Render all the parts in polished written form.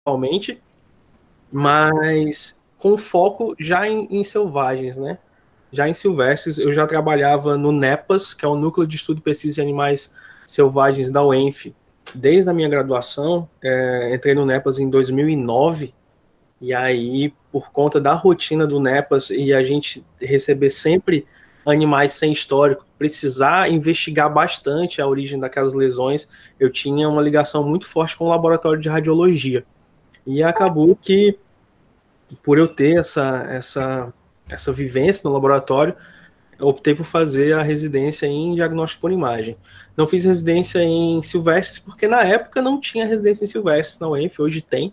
principalmente, mas com foco já em selvagens, né? Já em silvestres, eu já trabalhava no NEPAS, que é o Núcleo de Estudo e Pesquisa em Animais Selvagens da UENF, desde a minha graduação. Entrei no NEPAS em 2009, e aí, por conta da rotina do NEPAS e a gente receber sempre animais sem histórico, precisar investigar bastante a origem daquelas lesões, eu tinha uma ligação muito forte com o laboratório de radiologia. E acabou que, por eu ter essa vivência no laboratório, eu optei por fazer a residência em diagnóstico por imagem. Não fiz residência em silvestres, porque na época não tinha residência em silvestres na UENF, hoje tem,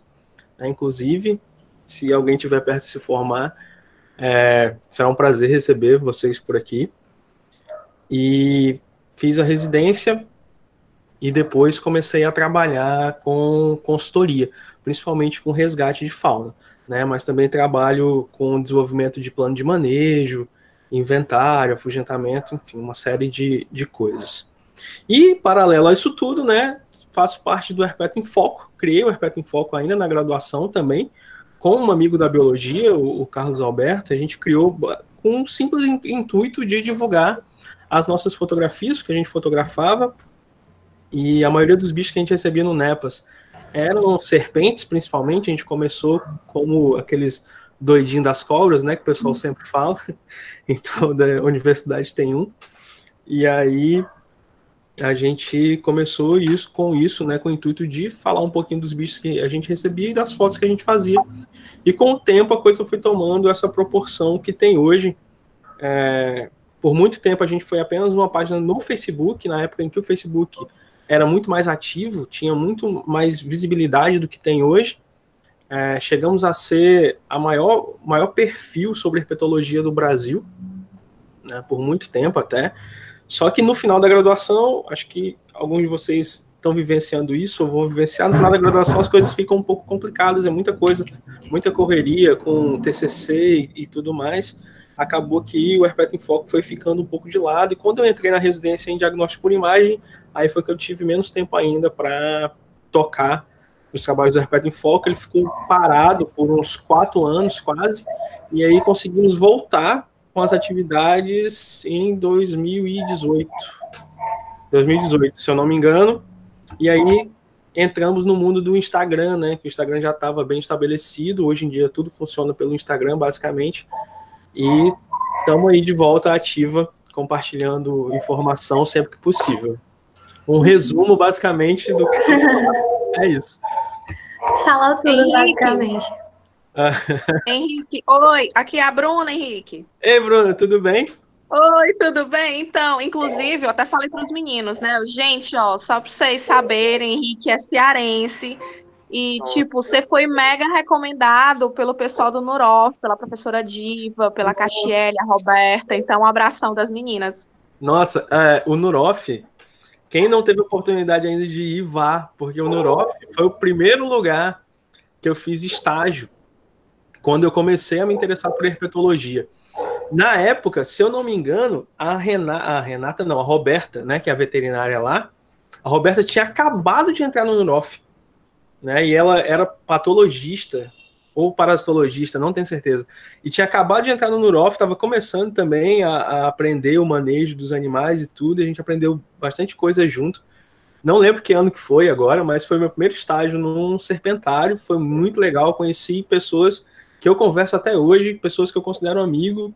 né? Inclusive, se alguém tiver perto de se formar, será um prazer receber vocês por aqui. E fiz a residência e depois comecei a trabalhar com consultoria, principalmente com resgate de fauna, né? Mas também trabalho com desenvolvimento de plano de manejo, inventário, afugentamento, enfim, uma série de coisas. E, paralelo a isso tudo, né, faço parte do Herpeto em Foco, criei o Herpeto em Foco ainda na graduação também, com um amigo da biologia, o Carlos Alberto. A gente criou com um simples intuito de divulgar as nossas fotografias, que a gente fotografava, e a maioria dos bichos que a gente recebia no NEPAS eram serpentes, principalmente. A gente começou como aqueles doidinhos das cobras, né, que o pessoal sempre fala. Em toda universidade tem um. E aí a gente começou com isso, né, com o intuito de falar um pouquinho dos bichos que a gente recebia e das fotos que a gente fazia. E com o tempo a coisa foi tomando essa proporção que tem hoje. Por muito tempo a gente foi apenas uma página no Facebook, na época em que o Facebook era muito mais ativo, tinha muito mais visibilidade do que tem hoje. Chegamos a ser a maior perfil sobre herpetologia do Brasil, né, por muito tempo até. Só que no final da graduação, acho que alguns de vocês estão vivenciando isso, ou vão vivenciar. No final da graduação as coisas ficam um pouco complicadas, é muita coisa, muita correria com TCC e tudo mais. Acabou que o Herpeto em Foco foi ficando um pouco de lado, e quando eu entrei na residência em diagnóstico por imagem, aí foi que eu tive menos tempo ainda para tocar os trabalhos do Herpeto em Foco. Ele ficou parado por uns 4 anos quase, e aí conseguimos voltar com as atividades em 2018, se eu não me engano, e aí entramos no mundo do Instagram, né, que o Instagram já estava bem estabelecido. Hoje em dia tudo funciona pelo Instagram, basicamente, e estamos aí de volta ativa, compartilhando informação sempre que possível. Um resumo, basicamente, do que é isso. Fala tudo, basicamente. Henrique, oi, aqui é a Bruna, Henrique. Ei, Bruna, tudo bem? Oi, tudo bem? Então, inclusive, eu até falei para os meninos, né? Gente, ó, só para vocês saberem, Henrique é cearense e, tipo, você foi mega recomendado pelo pessoal do Nurof, pela professora Diva, pela Castiele, a Roberta. Então, um abração das meninas. Nossa, o Nurof, quem não teve oportunidade ainda de ir, vá, porque o Nurof foi o primeiro lugar que eu fiz estágio quando eu comecei a me interessar por herpetologia. Na época, se eu não me engano, a Roberta, né, que é a veterinária lá, a Roberta tinha acabado de entrar no Nurof, né, e ela era patologista ou parasitologista, não tenho certeza, e tinha acabado de entrar no Nurof, estava começando também a aprender o manejo dos animais e tudo, e a gente aprendeu bastante coisa junto. Não lembro que ano que foi agora, mas foi meu primeiro estágio num serpentário, foi muito legal, conheci pessoas que eu converso até hoje, pessoas que eu considero amigo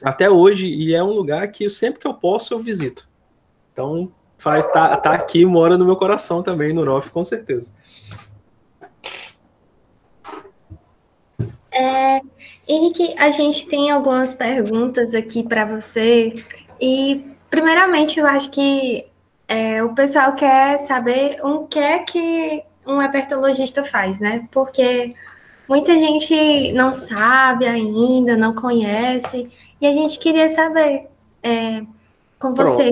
até hoje, e é um lugar que sempre que eu posso eu visito. Então, tá aqui, mora no meu coração também, no Nurof, com certeza. Henrique, a gente tem algumas perguntas aqui para você, e primeiramente eu acho que o pessoal quer saber o que é que um herpetologista faz, né? Porque muita gente não sabe ainda, não conhece, e a gente queria saber com você.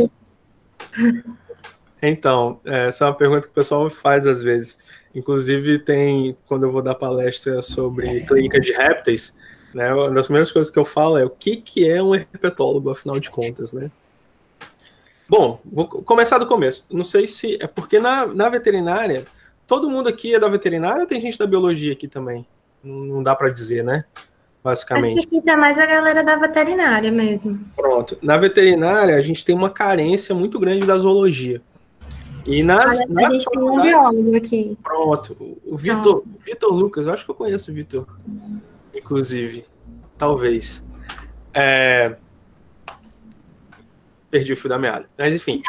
Então, essa é uma pergunta que o pessoal faz às vezes. Inclusive, quando eu vou dar palestra sobre clínica de répteis, né, uma das primeiras coisas que eu falo é o que é um herpetólogo, afinal de contas, né? Bom, vou começar do começo. Não sei se é porque na veterinária todo mundo aqui é da veterinária ou tem gente da biologia aqui também? Não dá para dizer, né? Basicamente. Acho que aqui tá mais a galera da veterinária mesmo. Pronto. Na veterinária, a gente tem uma carência muito grande da zoologia. E a gente tem um biólogo aqui. Pronto. O Vitor Lucas, eu acho que eu conheço o Vitor, inclusive. Talvez. Perdi o fio da meada. Mas, enfim.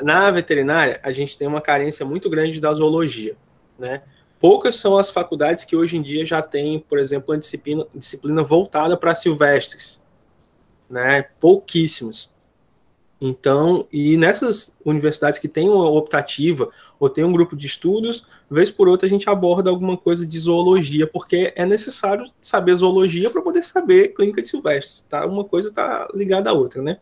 Na veterinária, a gente tem uma carência muito grande da zoologia, né? Poucas são as faculdades que hoje em dia já têm, por exemplo, uma disciplina voltada para silvestres, né? Pouquíssimas. Então, e nessas universidades que têm uma optativa ou tem um grupo de estudos, vez por outra a gente aborda alguma coisa de zoologia, porque é necessário saber zoologia para poder saber clínica de silvestres, tá? Uma coisa está ligada à outra, né?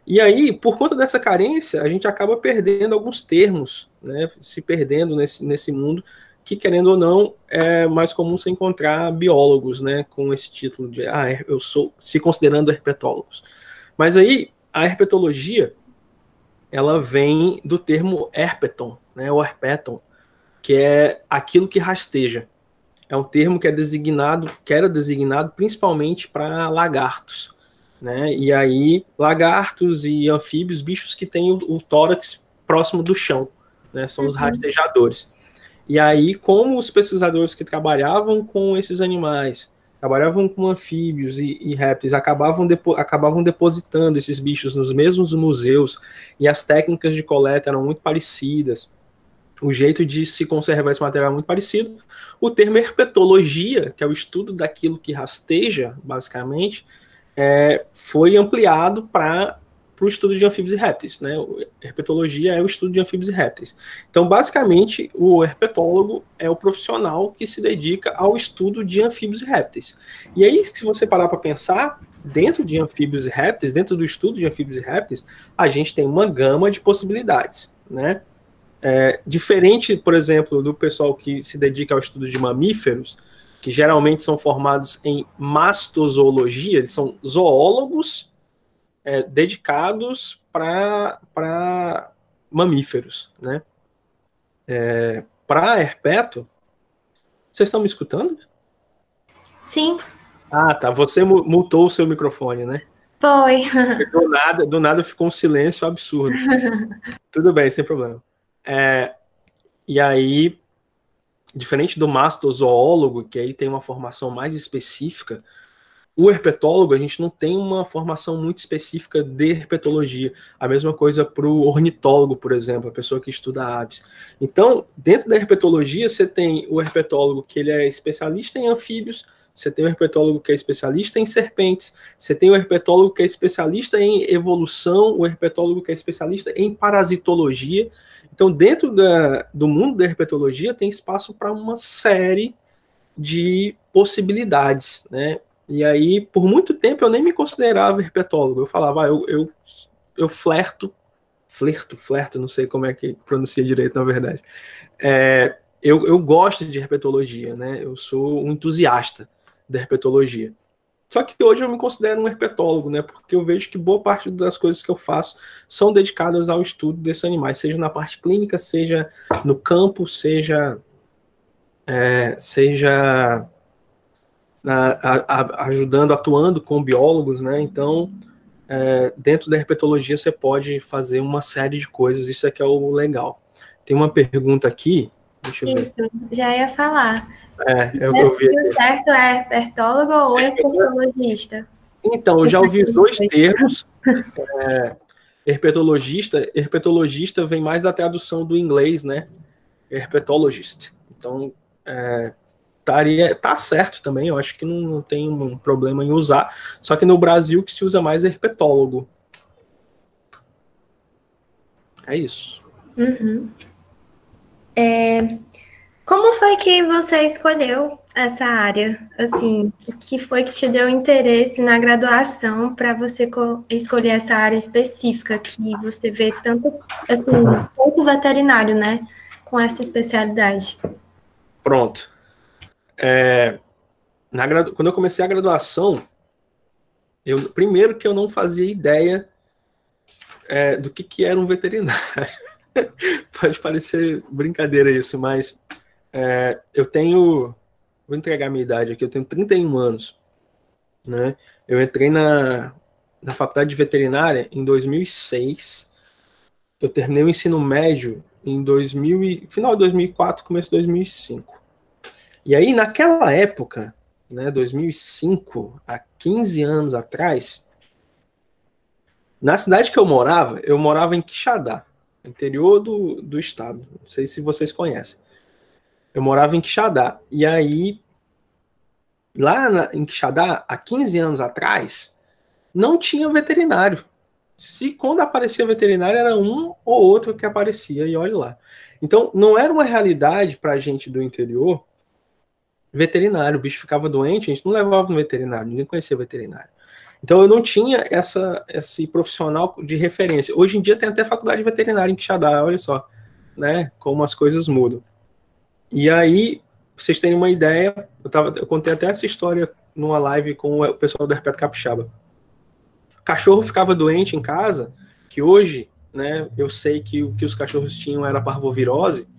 E aí, por conta dessa carência, a gente acaba perdendo alguns termos, né? Se perdendo nesse mundo, que, querendo ou não, é mais comum você encontrar biólogos, né, com esse título de eu sou, se considerando herpetólogos. Mas aí, a herpetologia, ela vem do termo herpeton, né, ou herpeton, que é aquilo que rasteja. É um termo que era designado principalmente para lagartos, né, e aí lagartos e anfíbios, bichos que têm o tórax próximo do chão, né, são os rastejadores. E aí, como os pesquisadores que trabalhavam com esses animais, trabalhavam com anfíbios e répteis, acabavam depositando esses bichos nos mesmos museus, e as técnicas de coleta eram muito parecidas, o jeito de se conservar esse material é muito parecido, o termo herpetologia, que é o estudo daquilo que rasteja, basicamente, foi ampliado para o estudo de anfíbios e répteis, né? Herpetologia é o estudo de anfíbios e répteis. Então, basicamente, o herpetólogo é o profissional que se dedica ao estudo de anfíbios e répteis. E aí, se você parar para pensar, dentro de anfíbios e répteis, dentro do estudo de anfíbios e répteis, a gente tem uma gama de possibilidades, né? Diferente, por exemplo, do pessoal que se dedica ao estudo de mamíferos, que geralmente são formados em mastozoologia, eles são zoólogos dedicados para mamíferos, né? Para herpeto, vocês estão me escutando? Sim. Ah, tá. Você mutou o seu microfone, né? Foi. Do nada ficou um silêncio absurdo. Tudo bem, sem problema. E aí, diferente do mastozoólogo, que aí tem uma formação mais específica, o herpetólogo, a gente não tem uma formação muito específica de herpetologia. A mesma coisa para o ornitólogo, por exemplo, a pessoa que estuda aves. Então, dentro da herpetologia, você tem o herpetólogo que ele é especialista em anfíbios, você tem o herpetólogo que é especialista em serpentes, você tem o herpetólogo que é especialista em evolução, o herpetólogo que é especialista em parasitologia. Então, dentro do mundo da herpetologia, tem espaço para uma série de possibilidades, né? E aí, por muito tempo, eu nem me considerava herpetólogo. Eu falava, eu flerto, não sei como é que pronuncia direito, na verdade. Eu gosto de herpetologia, né? Eu sou um entusiasta da herpetologia. Só que hoje eu me considero um herpetólogo, né? Porque eu vejo que boa parte das coisas que eu faço são dedicadas ao estudo desses animais, seja na parte clínica, seja no campo, seja ajudando, atuando com biólogos, né? Então, dentro da herpetologia você pode fazer uma série de coisas, isso é que é o legal. Tem uma pergunta aqui, deixa eu ver. Isso, já ia falar. Eu vi aqui. O certo é herpetólogo ou herpetologista? Então, eu já ouvi os dois termos. Herpetologista vem mais da tradução do inglês, né? Herpetologist. Então, tá certo também, eu acho que não tem um problema em usar, só que no Brasil que se usa mais é herpetólogo. É isso. Uhum. Como foi que você escolheu essa área? Assim, o que foi que te deu interesse na graduação para você escolher essa área específica que você vê tanto veterinário, né, com essa especialidade? Pronto. Quando eu comecei a graduação, primeiro que eu não fazia ideia do que era um veterinário. Pode parecer brincadeira isso, mas eu tenho... Vou entregar a minha idade aqui, eu tenho 31 anos. Né? Eu entrei na faculdade de veterinária em 2006. Eu terminei o ensino médio em final de 2004, começo de 2005. E aí, naquela época, né, 2005, há 15 anos atrás, na cidade que eu morava em Quixadá, interior do estado. Não sei se vocês conhecem. Eu morava em Quixadá. E aí, lá em Quixadá, há 15 anos atrás, não tinha veterinário. Quando aparecia veterinário, era um ou outro que aparecia, e olha lá. Então, não era uma realidade para a gente do interior veterinário. O bicho ficava doente, a gente não levava no veterinário, ninguém conhecia veterinário. Então, eu não tinha esse profissional de referência. Hoje em dia tem até faculdade de veterinária em Quixadá, olha só, né, como as coisas mudam. E aí, pra vocês terem uma ideia, eu contei até essa história numa live com o pessoal do Herpeto Capixaba. O cachorro ficava doente em casa, que hoje, né, eu sei que o que os cachorros tinham era parvovirose,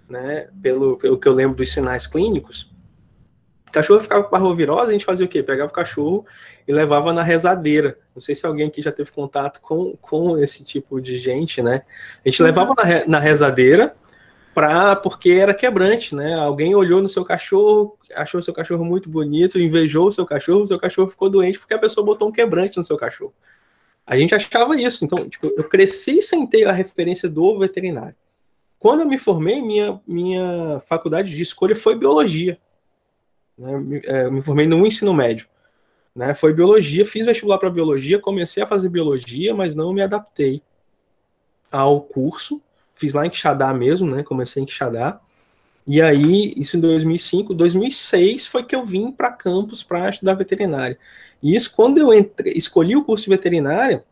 né, pelo que eu lembro dos sinais clínicos. O cachorro ficava com parvovirose, a gente fazia o quê? Pegava o cachorro e levava na rezadeira. Não sei se alguém aqui já teve contato com esse tipo de gente, né? A gente levava na rezadeira, porque era quebrante, né? Alguém olhou no seu cachorro, achou o seu cachorro muito bonito, invejou o seu cachorro ficou doente porque a pessoa botou um quebrante no seu cachorro. A gente achava isso. Então, tipo, eu cresci sem ter a referência do veterinário. Quando eu me formei, minha faculdade de escolha foi biologia. Né? Eu me formei no ensino médio. Né? Foi biologia, fiz vestibular para biologia, comecei a fazer biologia, mas não me adaptei ao curso. Fiz lá em Quixadá mesmo, né? Comecei em Quixadá. E aí, isso em 2005. 2006 foi que eu vim para campus para estudar veterinária. E isso, quando eu escolhi o curso de veterinária,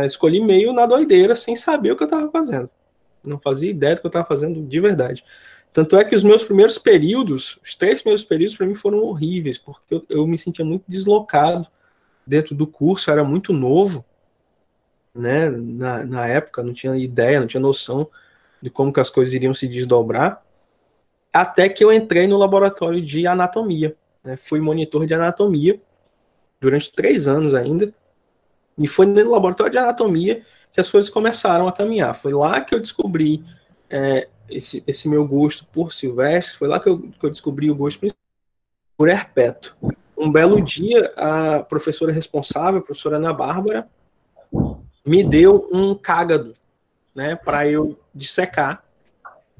escolhi meio na doideira, sem saber o que eu estava fazendo. Não fazia ideia do que eu estava fazendo de verdade. Tanto é que os meus primeiros períodos, os 3 primeiros períodos para mim foram horríveis, porque eu me sentia muito deslocado dentro do curso, eu era muito novo. Né, na época, não tinha ideia, não tinha noção de como que as coisas iriam se desdobrar, até que eu entrei no laboratório de anatomia, né, fui monitor de anatomia durante 3 anos ainda, e foi no laboratório de anatomia que as coisas começaram a caminhar. Foi lá que eu descobri esse meu gosto por silvestre, foi lá que eu descobri o gosto por herpeto. Um belo dia, a professora responsável, a professora Ana Bárbara, me deu um cágado, né, para eu dissecar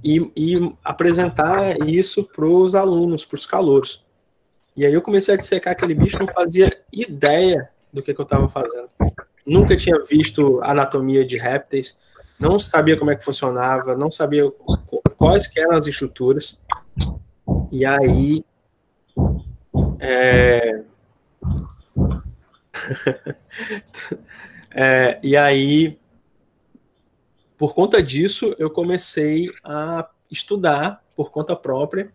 e apresentar isso para os alunos, para os calouros. E aí eu comecei a dissecar aquele bicho, não fazia ideia do que eu estava fazendo. Nunca tinha visto anatomia de répteis, não sabia como é que funcionava, não sabia quais que eram as estruturas. E aí... e aí, por conta disso, eu comecei a estudar, por conta própria,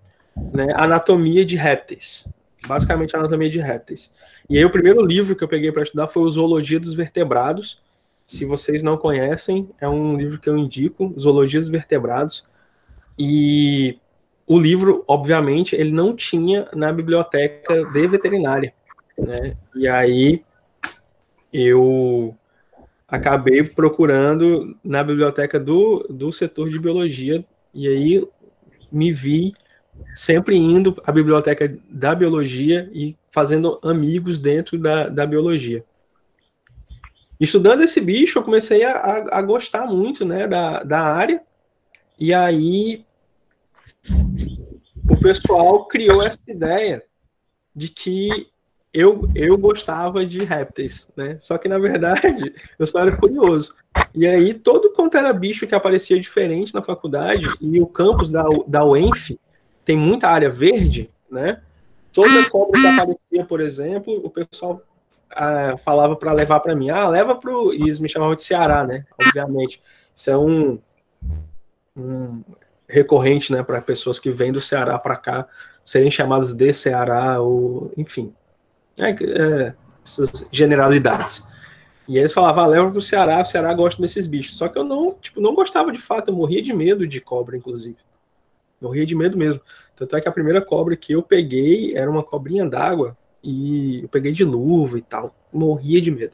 né, anatomia de répteis. Basicamente, anatomia de répteis. E aí, o primeiro livro que eu peguei para estudar foi o Zoologia dos Vertebrados. Se vocês não conhecem, é um livro que eu indico, Zoologia dos Vertebrados. E o livro, obviamente, ele não tinha na biblioteca de veterinária. Né? E aí, eu acabei procurando na biblioteca do setor de biologia, e aí me vi sempre indo à biblioteca da biologia e fazendo amigos dentro da biologia. Estudando esse bicho, eu comecei a gostar muito, né, da área, e aí o pessoal criou essa ideia de que eu gostava de répteis, né? Só que, na verdade, eu só era curioso. E aí, todo quanto era bicho que aparecia diferente na faculdade, e o campus da UENF tem muita área verde, né? Toda cobra que aparecia, por exemplo, o pessoal falava para levar para mim. Leva pro... E eles me chamavam de Ceará, né? Obviamente. Isso é um recorrente, né? Para pessoas que vêm do Ceará para cá serem chamadas de Ceará, ou enfim. Essas generalidades. E eles falavam, leva pro Ceará, o Ceará gosta desses bichos. Só que eu não gostava de fato, eu morria de medo de cobra, inclusive. Morria de medo mesmo. Tanto é que a primeira cobra que eu peguei era uma cobrinha d'água, e eu peguei de luva e tal. Morria de medo.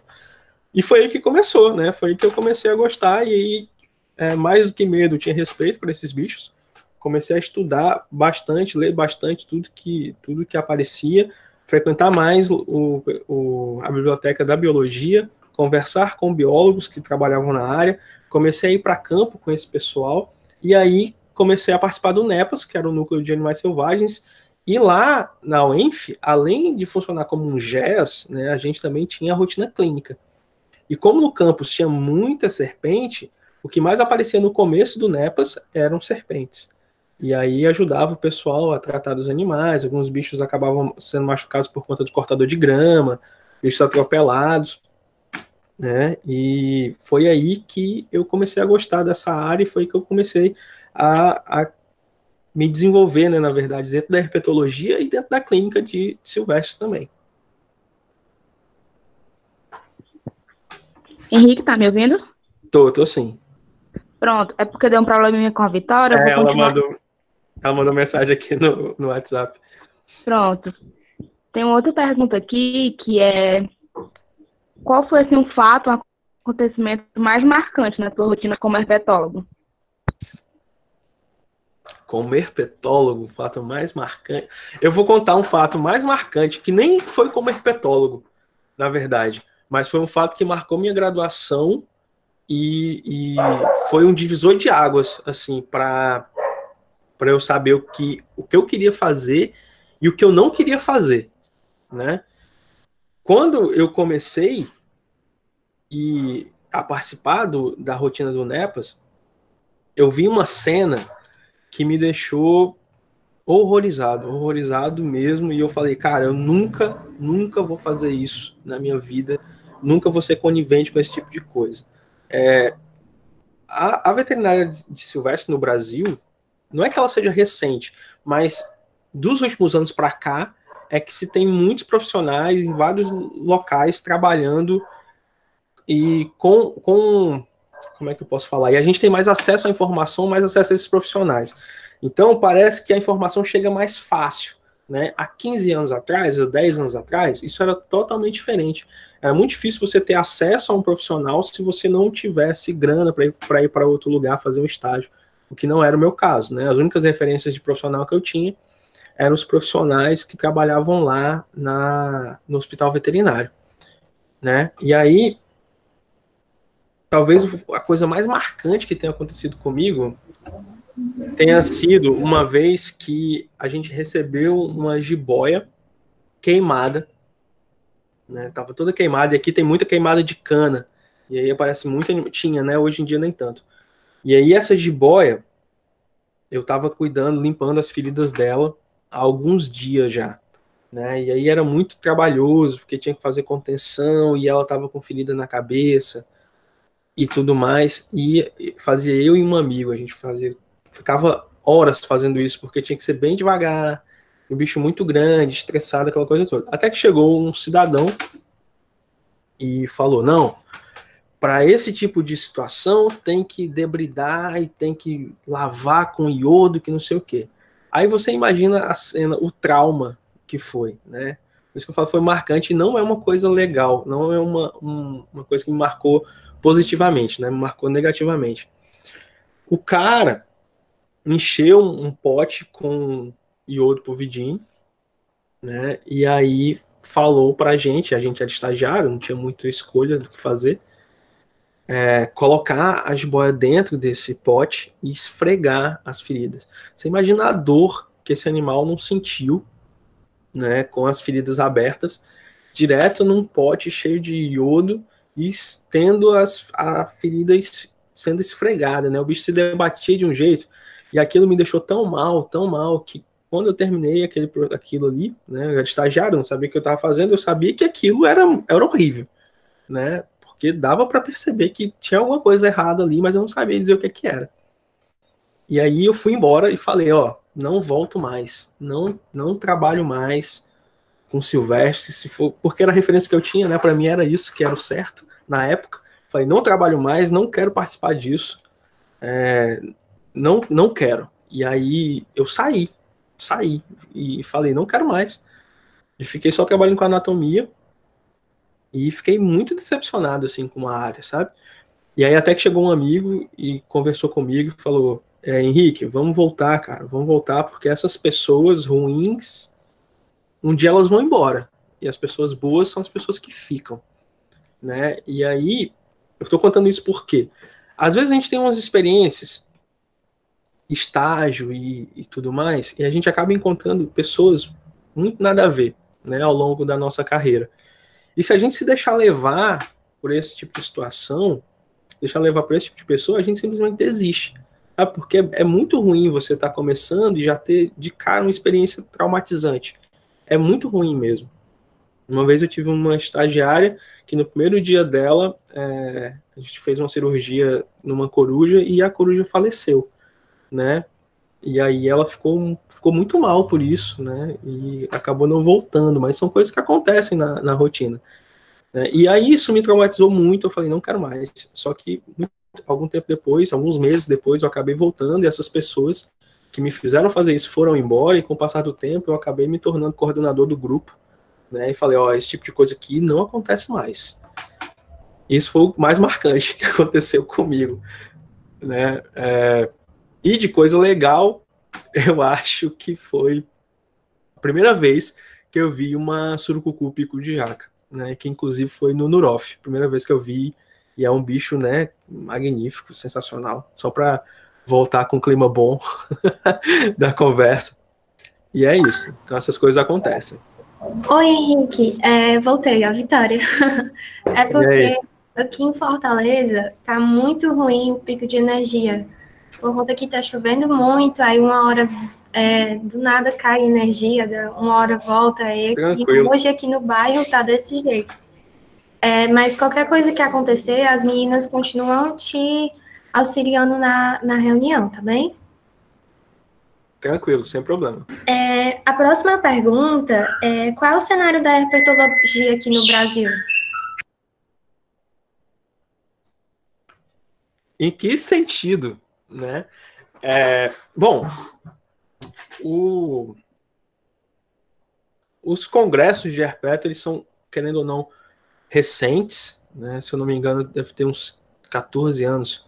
E foi aí que começou, né? Foi aí que eu comecei a gostar, e aí, mais do que medo, eu tinha respeito por esses bichos. Comecei a estudar bastante, ler bastante tudo que aparecia, frequentar mais a biblioteca da biologia, conversar com biólogos que trabalhavam na área, comecei a ir para campo com esse pessoal, e aí comecei a participar do NEPAS, que era o Núcleo de Animais Selvagens, e lá na UENF, além de funcionar como um GES, né, a gente também tinha a rotina clínica. E como no campus tinha muita serpente, o que mais aparecia no começo do NEPAS eram serpentes. E aí ajudava o pessoal a tratar dos animais, alguns bichos acabavam sendo machucados por conta do cortador de grama, bichos atropelados, né? E foi aí que eu comecei a gostar dessa área, e foi que eu comecei a me desenvolver, né, na verdade, dentro da herpetologia e dentro da clínica de silvestres também. Henrique, tá me ouvindo? Tô sim. Pronto, é porque deu um probleminha com a Vitória. Ela mandou mensagem aqui no WhatsApp. Pronto. Tem uma outra pergunta aqui, que é: qual foi, assim, um fato, um acontecimento mais marcante na tua rotina como herpetólogo? Como herpetólogo, o fato mais marcante... Eu vou contar um fato mais marcante, que nem foi como herpetólogo, na verdade, mas foi um fato que marcou minha graduação e foi um divisor de águas, assim, para eu saber o que eu queria fazer e o que eu não queria fazer, né? Quando eu comecei a participar da rotina do NEPAS, eu vi uma cena que me deixou horrorizado mesmo, e eu falei, cara, eu nunca vou fazer isso na minha vida, nunca vou ser conivente com esse tipo de coisa. A veterinária de silvestre no Brasil, não é que ela seja recente, mas dos últimos anos para cá, é que se tem muitos profissionais em vários locais trabalhando e com como é que eu posso falar? E a gente tem mais acesso à informação, mais acesso a esses profissionais. Então, parece que a informação chega mais fácil, né? Há 15 anos atrás, há 10 anos atrás, isso era totalmente diferente. Era muito difícil você ter acesso a um profissional se você não tivesse grana para ir para outro lugar fazer um estágio, o que não era o meu caso, né? As únicas referências de profissional que eu tinha eram os profissionais que trabalhavam lá no hospital veterinário, né? E aí, talvez a coisa mais marcante que tenha acontecido comigo tenha sido uma vez que a gente recebeu uma jiboia queimada, né? Tava toda queimada, e aqui tem muita queimada de cana, e aí aparece muito, tinha, né? Hoje em dia nem tanto. E aí essa jiboia, eu tava cuidando, limpando as feridas dela há alguns dias já, né? E aí era muito trabalhoso, porque tinha que fazer contenção, e ela tava com ferida na cabeça e tudo mais, e fazia eu e um amigo, a gente ficava horas fazendo isso, porque tinha que ser bem devagar, um bicho muito grande, estressado, aquela coisa toda. Até que chegou um cidadão e falou, não, para esse tipo de situação tem que debridar e tem que lavar com iodo, que não sei o quê. Aí você imagina a cena, o trauma que foi, né? Por isso que eu falo, foi marcante, e não é uma coisa legal, não é uma coisa que me marcou positivamente, né? Me marcou negativamente. O cara encheu um pote com iodo povidin, né? E aí falou pra gente, a gente era estagiário, não tinha muita escolha do que fazer, colocar a jiboia dentro desse pote e esfregar as feridas. Você imagina a dor que esse animal não sentiu, né? Com as feridas abertas, direto num pote cheio de iodo, e tendo a ferida sendo esfregada, né? O bicho se debatia de um jeito, e aquilo me deixou tão mal, que quando eu terminei aquilo ali, né? Eu era estagiário, não sabia o que eu estava fazendo, eu sabia que aquilo era horrível, né? Porque dava para perceber que tinha alguma coisa errada ali, mas eu não sabia dizer o que era. E aí eu fui embora e falei, ó, não volto mais, não trabalho mais com silvestre, se for, porque era a referência que eu tinha, né? Para mim era isso que era o certo, na época. Falei, não trabalho mais, não quero participar disso. Não quero. E aí eu saí e falei, não quero mais. E fiquei só trabalhando com anatomia e fiquei muito decepcionado, assim, com a área, sabe? E aí até que chegou um amigo e conversou comigo e falou, Henrique, vamos voltar, cara, vamos voltar, porque essas pessoas ruins, um dia elas vão embora. E as pessoas boas são as pessoas que ficam, né? E aí, eu tô contando isso porque às vezes a gente tem umas experiências, estágio e tudo mais, e a gente acaba encontrando pessoas muito nada a ver, né, ao longo da nossa carreira. E se a gente se deixar levar por esse tipo de situação, deixar levar por esse tipo de pessoa, a gente simplesmente desiste. Sabe? Porque é muito ruim você estar começando e já ter de cara uma experiência traumatizante. É muito ruim mesmo. Uma vez eu tive uma estagiária que no primeiro dia dela, a gente fez uma cirurgia numa coruja e a coruja faleceu, né? E aí ela ficou muito mal por isso, né? E acabou não voltando, mas são coisas que acontecem na rotina, né? E aí isso me traumatizou muito, eu falei, não quero mais. Só que algum tempo depois, alguns meses depois, eu acabei voltando e essas pessoas que me fizeram fazer isso foram embora e com o passar do tempo eu acabei me tornando coordenador do grupo, né? E falei, esse tipo de coisa aqui não acontece mais. Isso foi o mais marcante que aconteceu comigo, né? E de coisa legal, eu acho que foi a primeira vez que eu vi uma surucucu pico de jaca, né? Que inclusive foi no Nurof, primeira vez que eu vi, e é um bicho, né, magnífico, sensacional, só para voltar com o clima bom da conversa. E é isso, então essas coisas acontecem. Oi, Henrique, voltei, a Vitória. É porque aqui em Fortaleza tá muito ruim o pico de energia. Por conta que tá chovendo muito, aí uma hora do nada cai energia, uma hora volta. E hoje aqui no bairro tá desse jeito. Mas qualquer coisa que acontecer, as meninas continuam te auxiliando na reunião, tá bem? Tranquilo, sem problema. A próxima pergunta é: qual é o cenário da herpetologia aqui no Brasil? Em que sentido, né? Bom, os congressos de herpeto, eles são, querendo ou não, recentes, né? Se eu não me engano, deve ter uns 14 anos,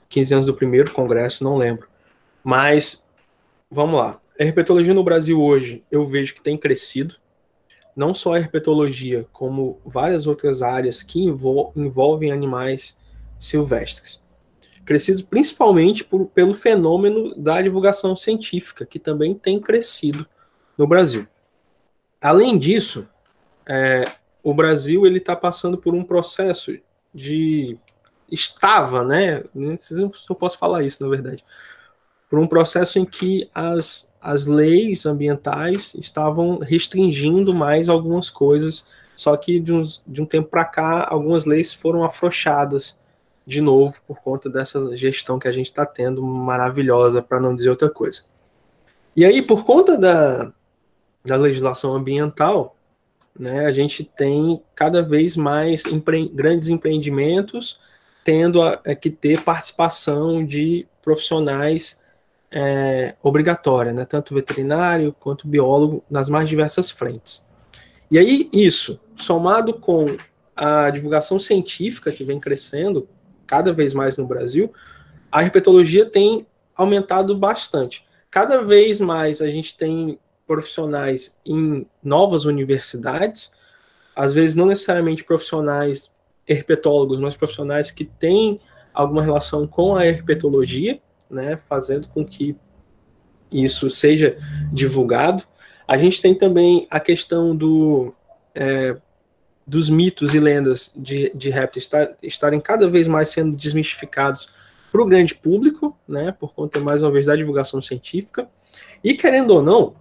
15 anos do primeiro congresso, não lembro. Mas, vamos lá. A herpetologia no Brasil hoje, eu vejo que tem crescido. Não só a herpetologia, como várias outras áreas que envolvem animais silvestres. Crescidos principalmente pelo fenômeno da divulgação científica, que também tem crescido no Brasil. Além disso, o Brasil está passando por um processo estava, né? Não sei se eu posso falar isso, na verdade. Por um processo em que as leis ambientais estavam restringindo mais algumas coisas, só que de um tempo para cá, algumas leis foram afrouxadas de novo por conta dessa gestão que a gente está tendo, maravilhosa, para não dizer outra coisa. E aí, por conta da legislação ambiental, né, a gente tem cada vez mais grandes empreendimentos tendo que ter participação de profissionais obrigatória, né, tanto veterinário quanto biólogo, nas mais diversas frentes. E aí, isso, somado com a divulgação científica que vem crescendo cada vez mais no Brasil, a herpetologia tem aumentado bastante. Cada vez mais a gente tem profissionais em novas universidades, às vezes não necessariamente profissionais herpetólogos, mas profissionais que têm alguma relação com a herpetologia, né, fazendo com que isso seja divulgado. A gente tem também a questão dos mitos e lendas de répteis estarem cada vez mais sendo desmistificados para o grande público, né, por conta, mais uma vez, da divulgação científica. E, querendo ou não,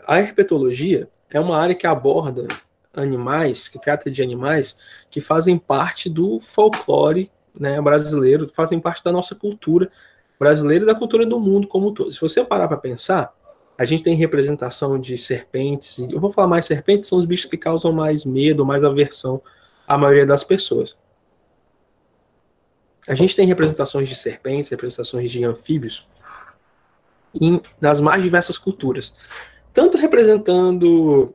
a herpetologia é uma área que aborda animais, que trata de animais que fazem parte do folclore, né, brasileiro, fazem parte da nossa cultura brasileira e da cultura do mundo como um todo. Se você parar para pensar, a gente tem representação de serpentes, eu vou falar mais serpentes, são os bichos que causam mais medo, mais aversão a maioria das pessoas. A gente tem representações de serpentes, representações de anfíbios nas mais diversas culturas. Tanto representando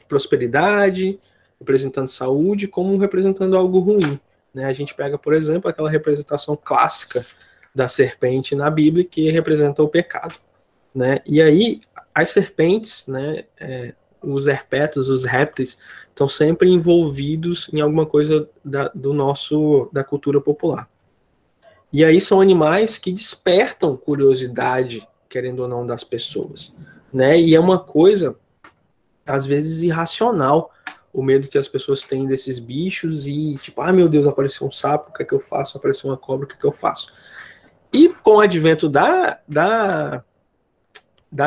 prosperidade, representando saúde, como representando algo ruim. Né? A gente pega, por exemplo, aquela representação clássica da serpente na Bíblia, que representa o pecado. Né? E aí, as serpentes, né, os herpetos, os répteis, estão sempre envolvidos em alguma coisa da cultura popular. E aí são animais que despertam curiosidade, querendo ou não, das pessoas. Né? E é uma coisa, às vezes, irracional, o medo que as pessoas têm desses bichos e, tipo, meu Deus, apareceu um sapo, o que é que eu faço? Apareceu uma cobra, o que é que eu faço? E com o advento da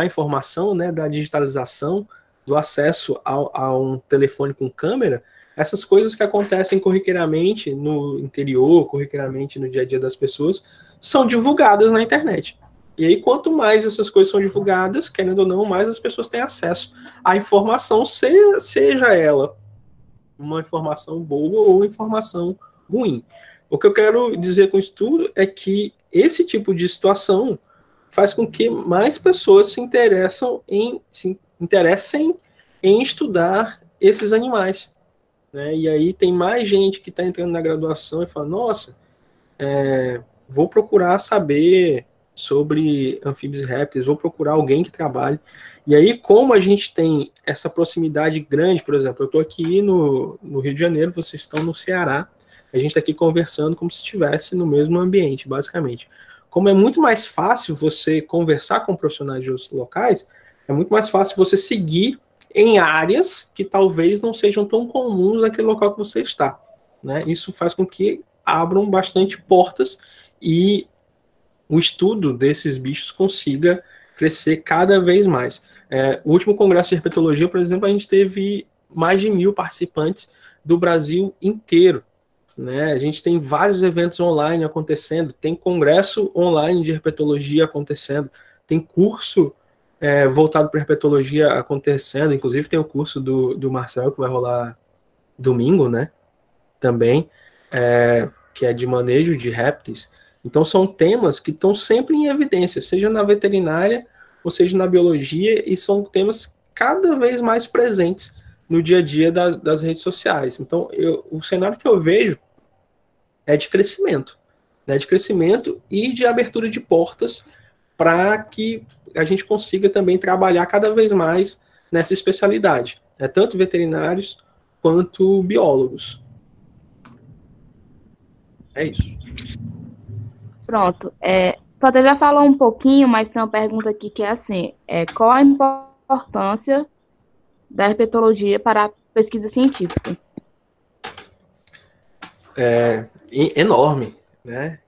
informação, né, da digitalização, do acesso a um telefone com câmera, essas coisas que acontecem corriqueiramente no interior, corriqueiramente no dia a dia das pessoas, são divulgadas na internet. E aí, quanto mais essas coisas são divulgadas, querendo ou não, mais as pessoas têm acesso à informação, seja ela uma informação boa ou informação ruim. O que eu quero dizer com isso tudo é que esse tipo de situação faz com que mais pessoas se interessem em estudar esses animais. Né? E aí tem mais gente que está entrando na graduação e fala, nossa, vou procurar saber sobre anfíbios e répteis, vou procurar alguém que trabalhe. E aí, como a gente tem essa proximidade grande, por exemplo, eu estou aqui no Rio de Janeiro, vocês estão no Ceará, a gente está aqui conversando como se estivesse no mesmo ambiente, basicamente. Como é muito mais fácil você conversar com profissionais de outros locais, é muito mais fácil você seguir em áreas que talvez não sejam tão comuns naquele local que você está. Né? Isso faz com que abram bastante portas e o estudo desses bichos consiga crescer cada vez mais. O último congresso de herpetologia, por exemplo, a gente teve mais de 1.000 participantes do Brasil inteiro. Né? A gente tem vários eventos online acontecendo, tem congresso online de herpetologia acontecendo, tem curso voltado para herpetologia acontecendo, inclusive tem o curso do Marcel que vai rolar domingo, né? Também, que é de manejo de répteis. Então são temas que estão sempre em evidência, seja na veterinária ou seja na biologia, e são temas cada vez mais presentes no dia a dia das redes sociais. Então o cenário que eu vejo é de crescimento, né? De crescimento e de abertura de portas para que a gente consiga também trabalhar cada vez mais nessa especialidade, né? Tanto veterinários quanto biólogos. É isso. Pronto. Você já falou um pouquinho, mas tem uma pergunta aqui que é assim, qual a importância da herpetologia para a pesquisa científica? Enorme, né?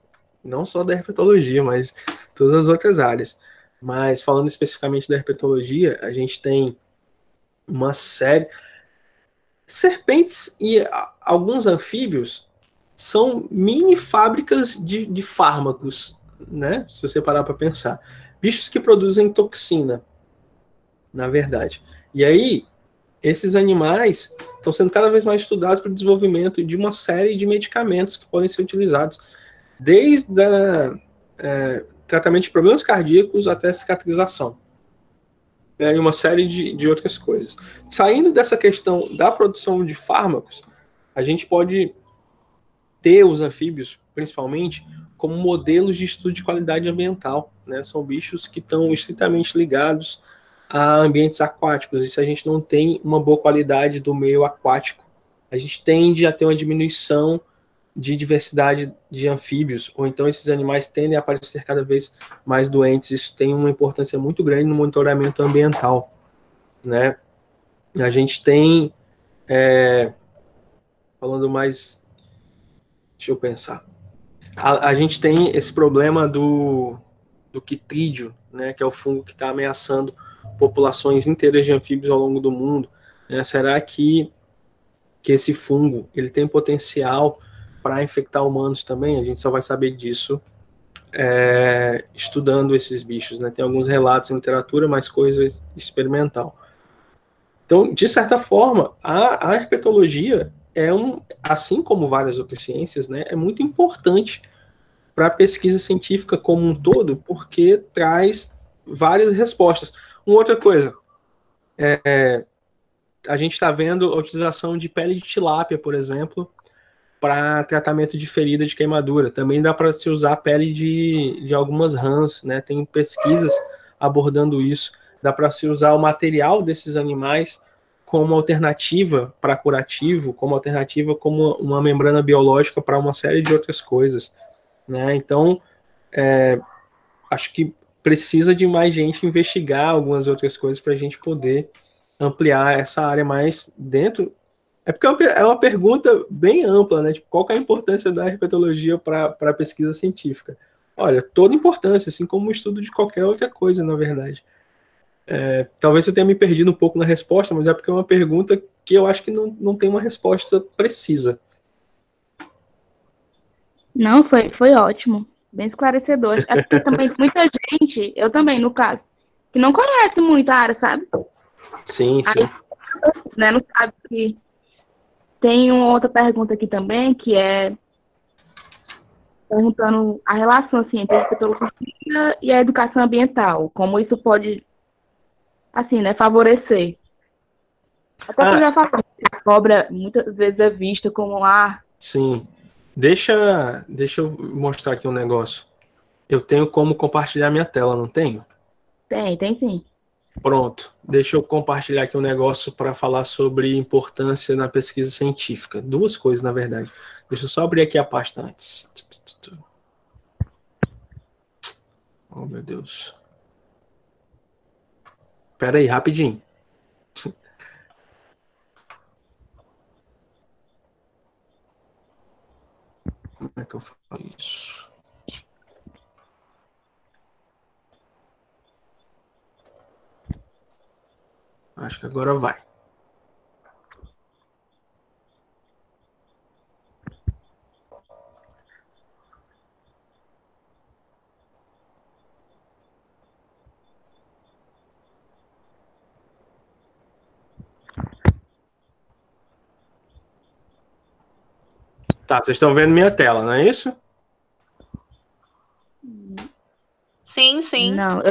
Não só da herpetologia, mas todas as outras áreas. Mas falando especificamente da herpetologia, a gente tem uma série... Serpentes e alguns anfíbios são mini fábricas de fármacos, né? Se você parar para pensar. Bichos que produzem toxina, na verdade. E aí, esses animais estão sendo cada vez mais estudados para o desenvolvimento de uma série de medicamentos que podem ser utilizados desde tratamento de problemas cardíacos até cicatrização. E uma série de outras coisas. Saindo dessa questão da produção de fármacos, a gente pode ter os anfíbios, principalmente, como modelos de estudo de qualidade ambiental. Né? São bichos que estão estritamente ligados a ambientes aquáticos. E se a gente não tem uma boa qualidade do meio aquático, a gente tende a ter uma diminuição de diversidade de anfíbios, ou então esses animais tendem a aparecer cada vez mais doentes. Isso tem uma importância muito grande no monitoramento ambiental. Né? A gente tem, falando mais, deixa eu pensar, a gente tem esse problema do quitrídeo, né, que é o fungo que está ameaçando populações inteiras de anfíbios ao longo do mundo. Né? Será que esse fungo ele tem potencial para infectar humanos também? A gente só vai saber disso estudando esses bichos. Né? Tem alguns relatos em literatura, mas coisa experimental. Então, de certa forma, a herpetologia assim como várias outras ciências, né, é muito importante para a pesquisa científica como um todo, porque traz várias respostas. Uma outra coisa, a gente está vendo a utilização de pele de tilápia, por exemplo, para tratamento de ferida de queimadura. Também dá para se usar a pele de algumas rãs, né? Tem pesquisas abordando isso. Dá para se usar o material desses animais como alternativa para curativo, como alternativa como uma membrana biológica para uma série de outras coisas, né? Então, acho que precisa de mais gente investigar algumas outras coisas para a gente poder ampliar essa área mais dentro. É porque é uma pergunta bem ampla, né? Tipo, qual que é a importância da herpetologia para a pesquisa científica? Olha, toda importância, assim como o estudo de qualquer outra coisa, na verdade. Talvez eu tenha me perdido um pouco na resposta, mas é porque é uma pergunta que eu acho que não tem uma resposta precisa. Não, foi ótimo. Bem esclarecedor. É porque também muita gente, eu também, no caso, que não conhece muito a área, sabe? Sim, sim. Aí, né, não sabe que... Tem uma outra pergunta aqui também, que é perguntando a relação assim, entre a herpetologia e a educação ambiental. Como isso pode, assim, né, favorecer. Até que eu já falei, a cobra muitas vezes é vista como Sim. Deixa eu mostrar aqui um negócio. Eu tenho como compartilhar minha tela, não tenho? Tem sim. Pronto. Deixa eu compartilhar aqui um negócio para falar sobre importância na pesquisa científica. Duas coisas, na verdade. Deixa eu só abrir aqui a pasta antes. Oh, meu Deus. Espera aí, rapidinho. Como é que eu faço isso? Acho que agora vai. Tá, vocês estão vendo minha tela, não é isso? Sim, sim. Não,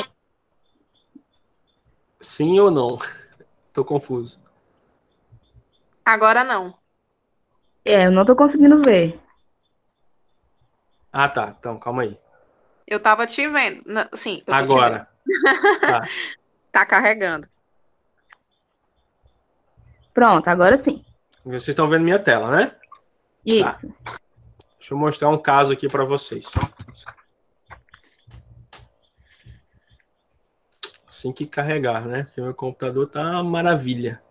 Sim ou não? Tô confuso. Agora não. eu não tô conseguindo ver. Ah, tá. Então, calma aí. Eu tava te vendo. Sim, eu tô Agora. te vendo. Tá. Tá carregando. Pronto, agora sim. Vocês estão vendo minha tela, né? Isso. Tá. Deixa eu mostrar um caso aqui para vocês. Assim que carregar, né? Porque meu computador tá uma maravilha.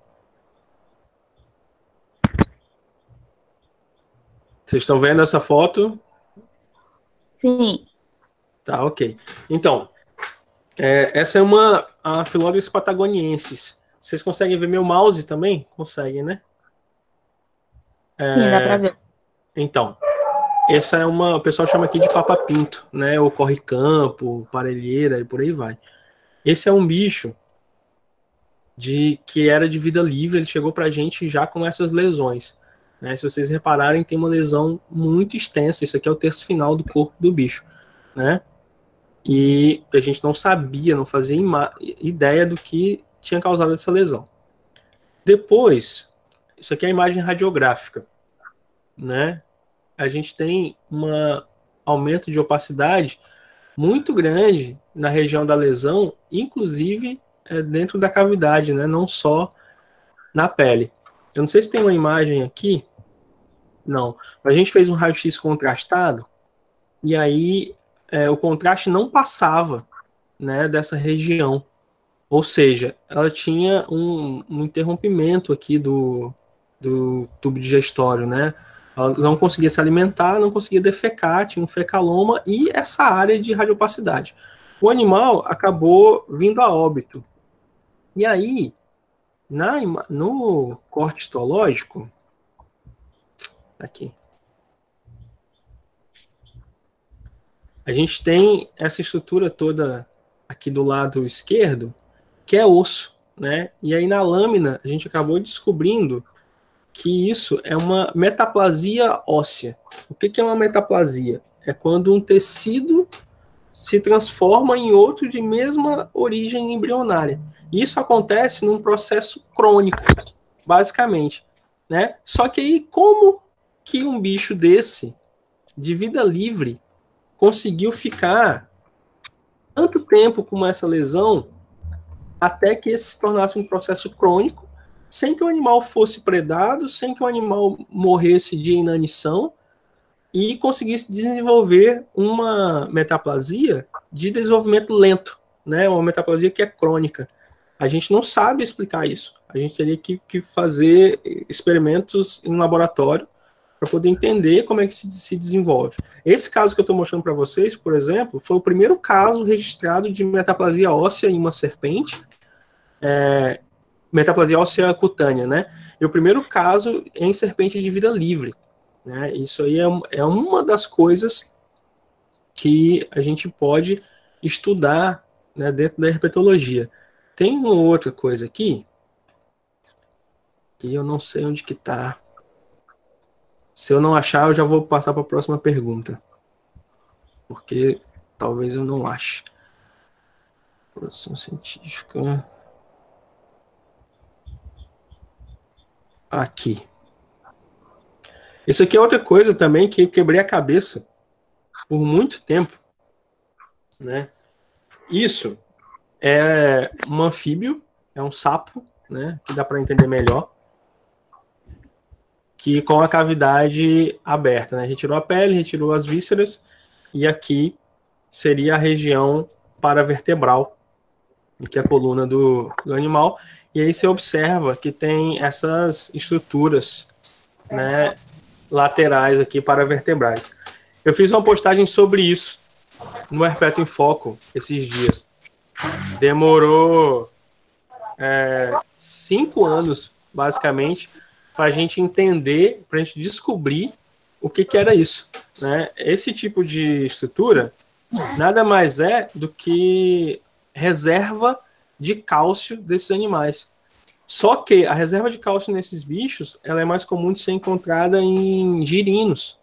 Vocês estão vendo essa foto? Sim. Tá, ok. Então, essa é a Phyllodes patagoniensis. Vocês conseguem ver meu mouse também? Conseguem, né? Sim, dá pra ver. Então, essa é o pessoal chama aqui de papa-pinto, né? Ou corre-campo, parelheira e por aí vai. Esse é um bicho que era de vida livre, ele chegou pra gente já com essas lesões. Né? Se vocês repararem, tem uma lesão muito extensa, isso aqui é o terço final do corpo do bicho. Né? E a gente não sabia, não fazia ideia do que tinha causado essa lesão. Depois, isso aqui é a imagem radiográfica. Né? A gente tem um aumento de opacidade muito grande na região da lesão, inclusive dentro da cavidade, né? Não só na pele. Eu não sei se tem uma imagem aqui. Não. A gente fez um raio-x contrastado e aí o contraste não passava, né, dessa região. Ou seja, ela tinha um interrompimento aqui do tubo digestório, né? Ela não conseguia se alimentar, não conseguia defecar, tinha um fecaloma e essa área de radiopacidade. O animal acabou vindo a óbito. E aí, no corte histológico, aqui, a gente tem essa estrutura toda aqui do lado esquerdo, que é osso, né? E aí na lâmina a gente acabou descobrindo que isso é uma metaplasia óssea. O que é uma metaplasia? É quando um tecido se transforma em outro de mesma origem embrionária. Isso acontece num processo crônico, basicamente, né? Só que aí, como que um bicho desse, de vida livre, conseguiu ficar tanto tempo com essa lesão até que esse se tornasse um processo crônico, sem que o animal fosse predado, sem que o animal morresse de inanição e conseguisse desenvolver uma metaplasia de desenvolvimento lento, né? Uma metaplasia que é crônica. A gente não sabe explicar isso. A gente teria que fazer experimentos em laboratório para poder entender como é que se desenvolve. Esse caso que eu estou mostrando para vocês, por exemplo, foi o primeiro caso registrado de metaplasia óssea em uma serpente, metaplasia óssea cutânea, né? E o primeiro caso em serpente de vida livre, né? Isso aí é uma das coisas que a gente pode estudar, né, dentro da herpetologia. Tem uma outra coisa aqui que eu não sei onde que está. Se eu não achar, eu já vou passar para a próxima pergunta. Porque talvez eu não ache. Produção científica. Aqui. Isso aqui é outra coisa também que eu quebrei a cabeça por muito tempo, né? Isso é um anfíbio, é um sapo, né? Que dá para entender melhor. Que com a cavidade aberta, né? Retirou a pele, retirou as vísceras, e aqui seria a região paravertebral, que é a coluna do animal, e aí você observa que tem essas estruturas, né, laterais aqui paravertebrais. Eu fiz uma postagem sobre isso no Herpeto em Foco esses dias. Demorou 5 anos, basicamente, para a gente entender, para a gente descobrir o que era isso, né? Esse tipo de estrutura nada mais é do que reserva de cálcio desses animais. Só que a reserva de cálcio nesses bichos ela é mais comum de ser encontrada em girinos,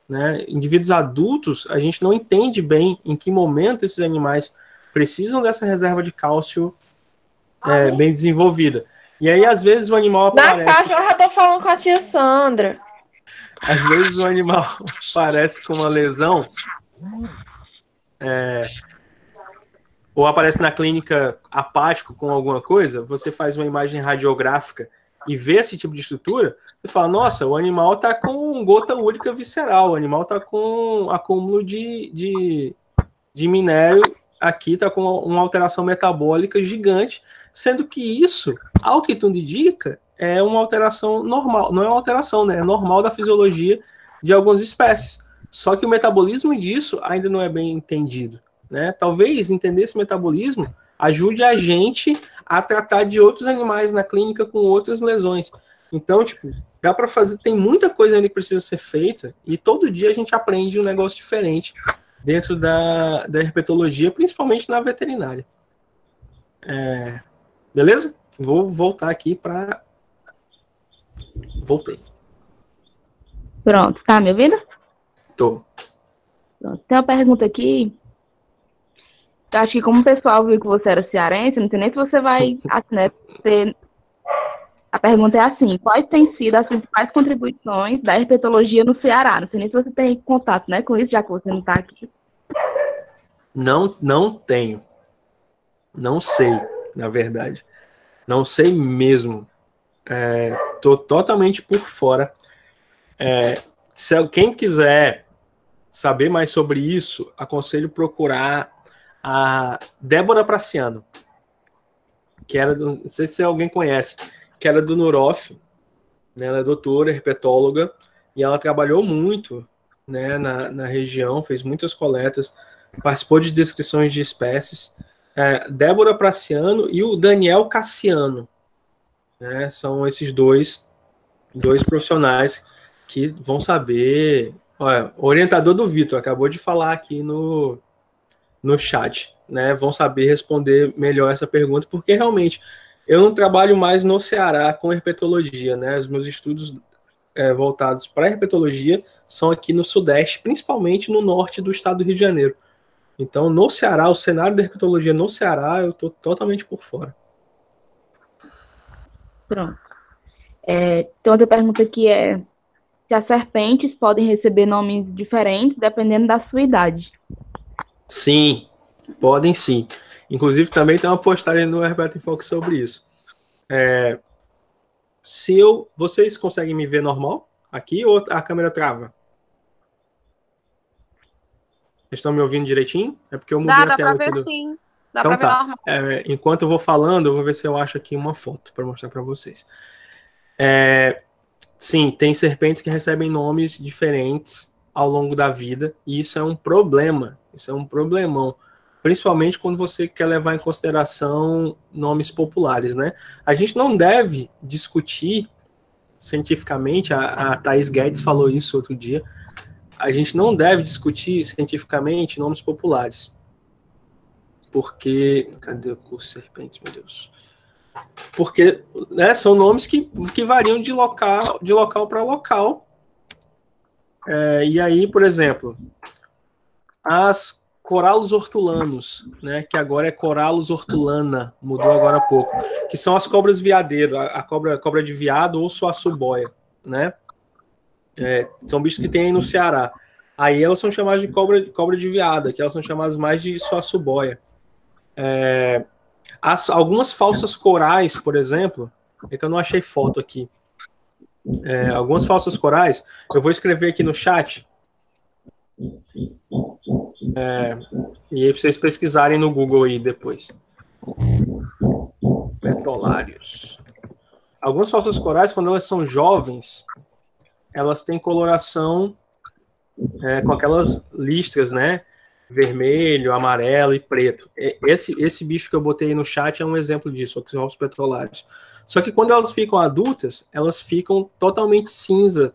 né? Indivíduos adultos, a gente não entende bem em que momento esses animais precisam dessa reserva de cálcio bem desenvolvida. E aí, às vezes, o animal aparece... Na caixa, eu já tô falando com a tia Sandra. Às vezes, o animal aparece com uma lesão... ou aparece na clínica apático com alguma coisa, você faz uma imagem radiográfica e vê esse tipo de estrutura, você fala, nossa, o animal está com gota úrica visceral, o animal está com acúmulo de minério, aqui está com uma alteração metabólica gigante, sendo que isso, ao que tudo indica, é uma alteração normal, não é uma alteração, né? É normal da fisiologia de algumas espécies. Só que o metabolismo disso ainda não é bem entendido, né? Talvez entender esse metabolismo ajude a gente a tratar de outros animais na clínica com outras lesões. Então, tipo, dá para fazer, tem muita coisa ainda que precisa ser feita e todo dia a gente aprende um negócio diferente dentro da herpetologia, principalmente na veterinária. Beleza? Vou voltar aqui para... Voltei. Pronto, tá me ouvindo? Tô. Pronto. Tem uma pergunta aqui. Eu acho que como o pessoal viu que você era cearense, não sei nem se você vai, né, ter... A pergunta é assim, quais têm sido as principais contribuições da herpetologia no Ceará? Não sei nem se você tem contato, né, com isso, já que você não está aqui. Não tenho. Não sei, na verdade. Não sei mesmo. Tô totalmente por fora. Se quem quiser saber mais sobre isso, aconselho procurar a Débora Praciano, que era não sei se alguém conhece, que era do Nurof, né? Ela é doutora, herpetóloga, e ela trabalhou muito, né, na região, fez muitas coletas, participou de descrições de espécies. Débora Praciano e o Daniel Cassiano, né, são esses dois profissionais que vão saber. Olha, o orientador do Vitor acabou de falar aqui no chat, né? Vão saber responder melhor essa pergunta, porque realmente Eu não trabalho mais no Ceará com herpetologia, né? Os meus estudos voltados para herpetologia são aqui no Sudeste, principalmente no norte do estado do Rio de Janeiro. Então, no Ceará, o cenário da herpetologia no Ceará, eu estou totalmente por fora. Pronto. Tem outra pergunta que é se as serpentes podem receber nomes diferentes dependendo da sua idade. Sim, podem sim. Inclusive, também tem uma postagem no Herpeto em Foco sobre isso. Vocês conseguem me ver normal aqui ou a câmera trava? Vocês estão me ouvindo direitinho? É porque eu mudei a tela. Dá pra ver aqui sim. Dá Então pra ver tá. normal. Enquanto eu vou falando, eu vou ver se eu acho aqui uma foto para mostrar para vocês. Sim, tem serpentes que recebem nomes diferentes ao longo da vida, e isso é um problema. Isso é um problemão. Principalmente quando você quer levar em consideração nomes populares, né? A gente não deve discutir cientificamente, a Thais Guedes falou isso outro dia, a gente não deve discutir cientificamente nomes populares. Porque... Cadê o curso Serpentes, meu Deus? Porque, né, são nomes que variam de local para local. E aí, por exemplo, as Corallus hortulanos, né, que agora é Corallus hortulana, mudou agora há pouco, que são as cobras viadeiro, a cobra de viado ou suaçu-boia, né? São bichos que tem aí no Ceará. Aí elas são chamadas de cobra de viada, que elas são chamadas mais de suaçu-boia. Algumas falsas corais, por exemplo, é que eu não achei foto aqui. Algumas falsas corais, eu vou escrever aqui no chat. E aí vocês pesquisarem no Google aí depois. Petrolários. Algumas falsas corais, quando elas são jovens, elas têm coloração com aquelas listras, né? Vermelho, amarelo e preto. Esse bicho que eu botei no chat é um exemplo disso, Oxyrhopis petrolaris. Só que quando elas ficam adultas, elas ficam totalmente cinza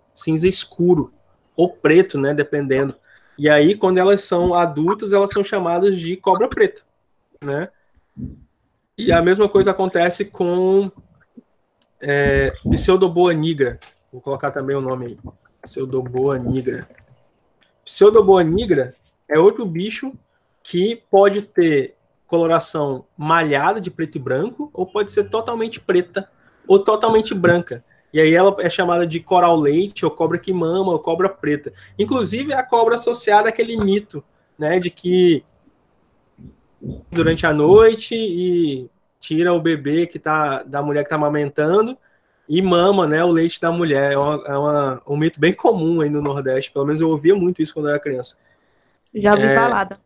escuro, ou preto, né, dependendo. E aí, quando elas são adultas, elas são chamadas de cobra preta, né? E a mesma coisa acontece com Pseudoboa nigra. Vou colocar também o nome aí. Pseudoboa nigra. Pseudoboa nigra é outro bicho que pode ter coloração malhada de preto e branco, ou pode ser totalmente preta ou totalmente branca. E aí ela é chamada de coral leite, ou cobra que mama, ou cobra preta. Inclusive a cobra associada àquele mito, né, de que durante a noite e tira o bebê da mulher que está amamentando e mama, né, o leite da mulher. É um mito bem comum aí no Nordeste, pelo menos eu ouvia muito isso quando eu era criança. Já ouvi falar.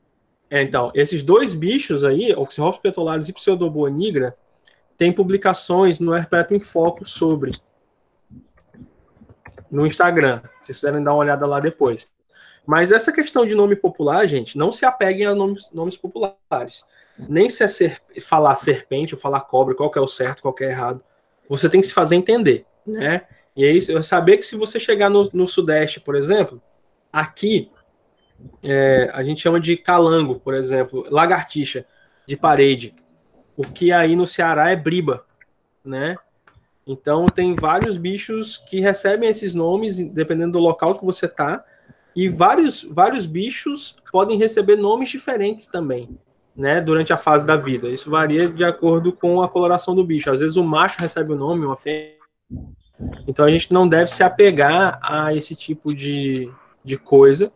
Então, esses dois bichos aí, Oxyrhopis petrolaris e Pseudoboa nigra, tem publicações no Herpeto em Foco sobre, no Instagram, se vocês quiserem dar uma olhada lá depois. Mas essa questão de nome popular, gente, não se apeguem a nomes populares. Nem se falar serpente ou falar cobra, qual que é o certo, qual que é errado. Você tem que se fazer entender, né? E aí, saber que se você chegar no Sudeste, por exemplo, aqui, a gente chama de calango, por exemplo, lagartixa de parede. O que aí no Ceará é briba, né? Então tem vários bichos que recebem esses nomes, dependendo do local que você tá, e vários bichos podem receber nomes diferentes também, né? Durante a fase da vida. Isso varia de acordo com a coloração do bicho. Às vezes o macho recebe o nome, uma fêmea. Então a gente não deve se apegar a esse tipo de coisa,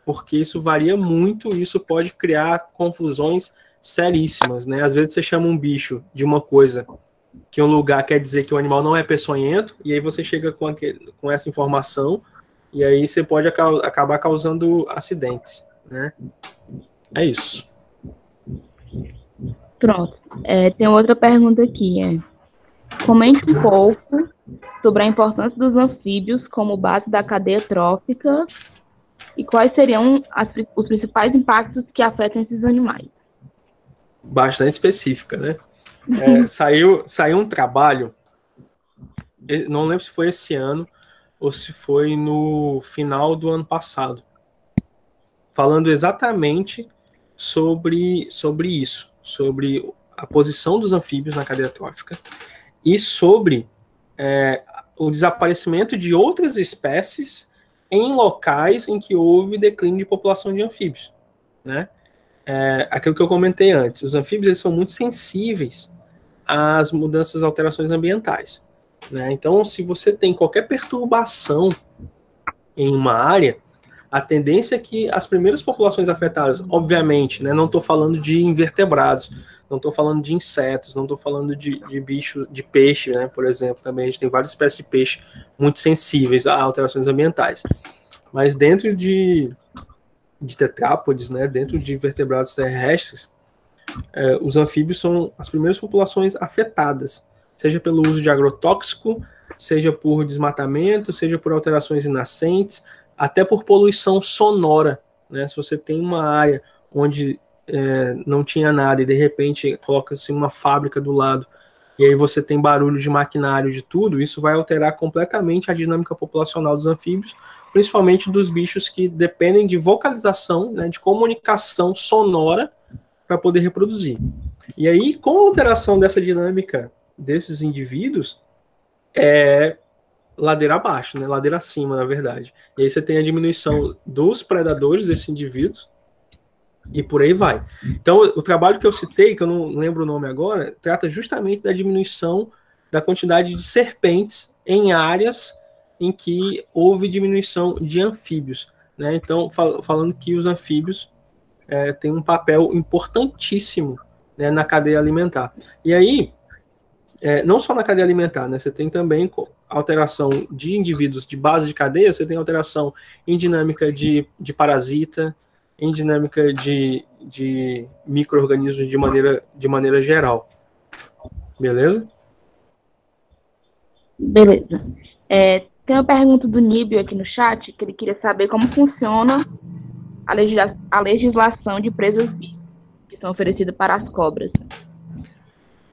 porque isso varia muito e isso pode criar confusões seríssimas, né? Às vezes você chama um bicho de uma coisa que um lugar quer dizer que o animal não é peçonhento, e aí você chega com essa informação, e aí você pode acabar causando acidentes, né? É isso. Pronto. Tem outra pergunta aqui. Comente um pouco sobre a importância dos anfíbios como base da cadeia trófica e quais seriam os principais impactos que afetam esses animais. Bastante específica, né? Saiu um trabalho, não lembro se foi esse ano ou se foi no final do ano passado, falando exatamente sobre isso, sobre a posição dos anfíbios na cadeia trófica e sobre o desaparecimento de outras espécies em locais em que houve declínio de população de anfíbios, né? Aquilo que eu comentei antes, os anfíbios eles são muito sensíveis às mudanças, alterações ambientais, né? Então, se você tem qualquer perturbação em uma área, a tendência é que as primeiras populações afetadas, obviamente, né, não estou falando de invertebrados, não estou falando de insetos, não estou falando de bicho, de peixe, né, por exemplo, também a gente tem várias espécies de peixe muito sensíveis a alterações ambientais. Mas dentro de tetrápodes, né, dentro de vertebrados terrestres, os anfíbios são as primeiras populações afetadas, seja pelo uso de agrotóxico, seja por desmatamento, seja por alterações em nascentes, até por poluição sonora, né? Se você tem uma área onde não tinha nada e de repente coloca-se uma fábrica do lado e aí você tem barulho de maquinário, de tudo, isso vai alterar completamente a dinâmica populacional dos anfíbios, principalmente dos bichos que dependem de vocalização, né, de comunicação sonora para poder reproduzir. E aí, com a alteração dessa dinâmica desses indivíduos, ladeira abaixo, né? Ladeira acima, na verdade. E aí você tem a diminuição dos predadores desses indivíduos e por aí vai. Então, o trabalho que eu citei, que eu não lembro o nome agora, trata justamente da diminuição da quantidade de serpentes em áreas em que houve diminuição de anfíbios, né? Então, falando que os anfíbios têm um papel importantíssimo, né, na cadeia alimentar. E aí, não só na cadeia alimentar, né? Você tem também alteração de indivíduos de base de cadeia, você tem alteração em dinâmica de parasita, em dinâmica de micro-organismos de maneira geral. Beleza? Beleza. Tem uma pergunta do Níbio aqui no chat, que ele queria saber como funciona a legislação de presas que são oferecidas para as cobras.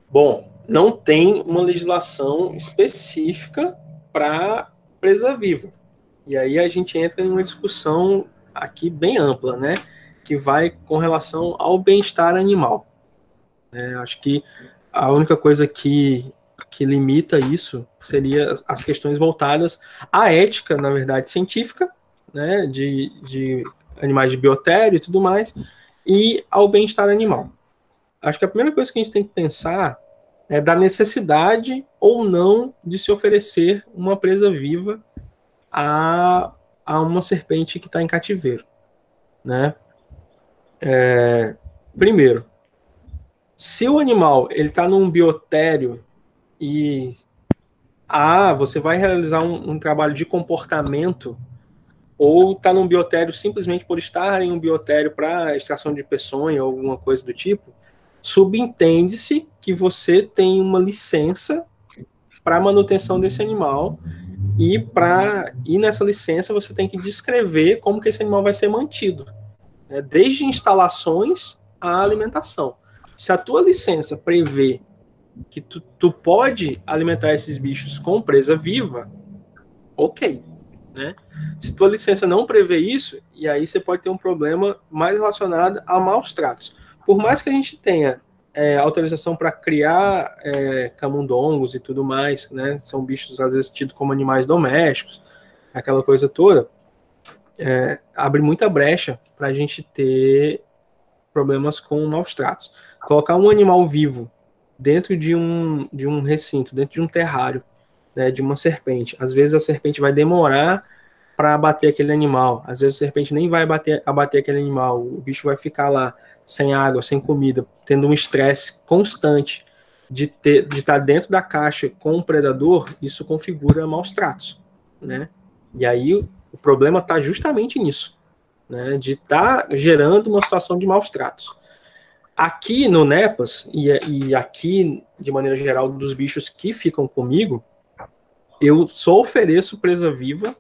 Bom, não tem uma legislação específica para presa viva. E aí a gente entra em uma discussão aqui bem ampla, né? Que vai com relação ao bem-estar animal. Acho que a única coisa que limita isso seria as questões voltadas à ética, na verdade, científica, né? De animais de biotério e tudo mais, e ao bem-estar animal. Acho que a primeira coisa que a gente tem que pensar é da necessidade ou não de se oferecer uma presa viva a uma serpente que está em cativeiro, né? Primeiro, se o animal ele está num biotério e você vai realizar um trabalho de comportamento, ou está num biotério simplesmente por estar em um biotério para extração de peçonha ou alguma coisa do tipo, subentende-se que você tem uma licença para manutenção desse animal e nessa licença você tem que descrever como que esse animal vai ser mantido, né? Desde instalações à alimentação. Se a tua licença prevê que tu pode alimentar esses bichos com presa viva, ok, né? Se tua licença não prevê isso, e aí você pode ter um problema mais relacionado a maus tratos. Por mais que a gente tenha autorização para criar camundongos e tudo mais, né? São bichos às vezes tidos como animais domésticos, aquela coisa toda, abre muita brecha para a gente ter problemas com maus tratos. Colocar um animal vivo dentro de um recinto, dentro de um terrário, né, de uma serpente, às vezes a serpente vai demorar para abater aquele animal, às vezes a serpente nem vai abater aquele animal, o bicho vai ficar lá sem água, sem comida, tendo um estresse constante de estar dentro da caixa com um predador. Isso configura maus tratos, né? E aí o problema está justamente nisso, né? De estar gerando uma situação de maus tratos. Aqui no NEPAS, e aqui de maneira geral dos bichos que ficam comigo, eu só ofereço presa viva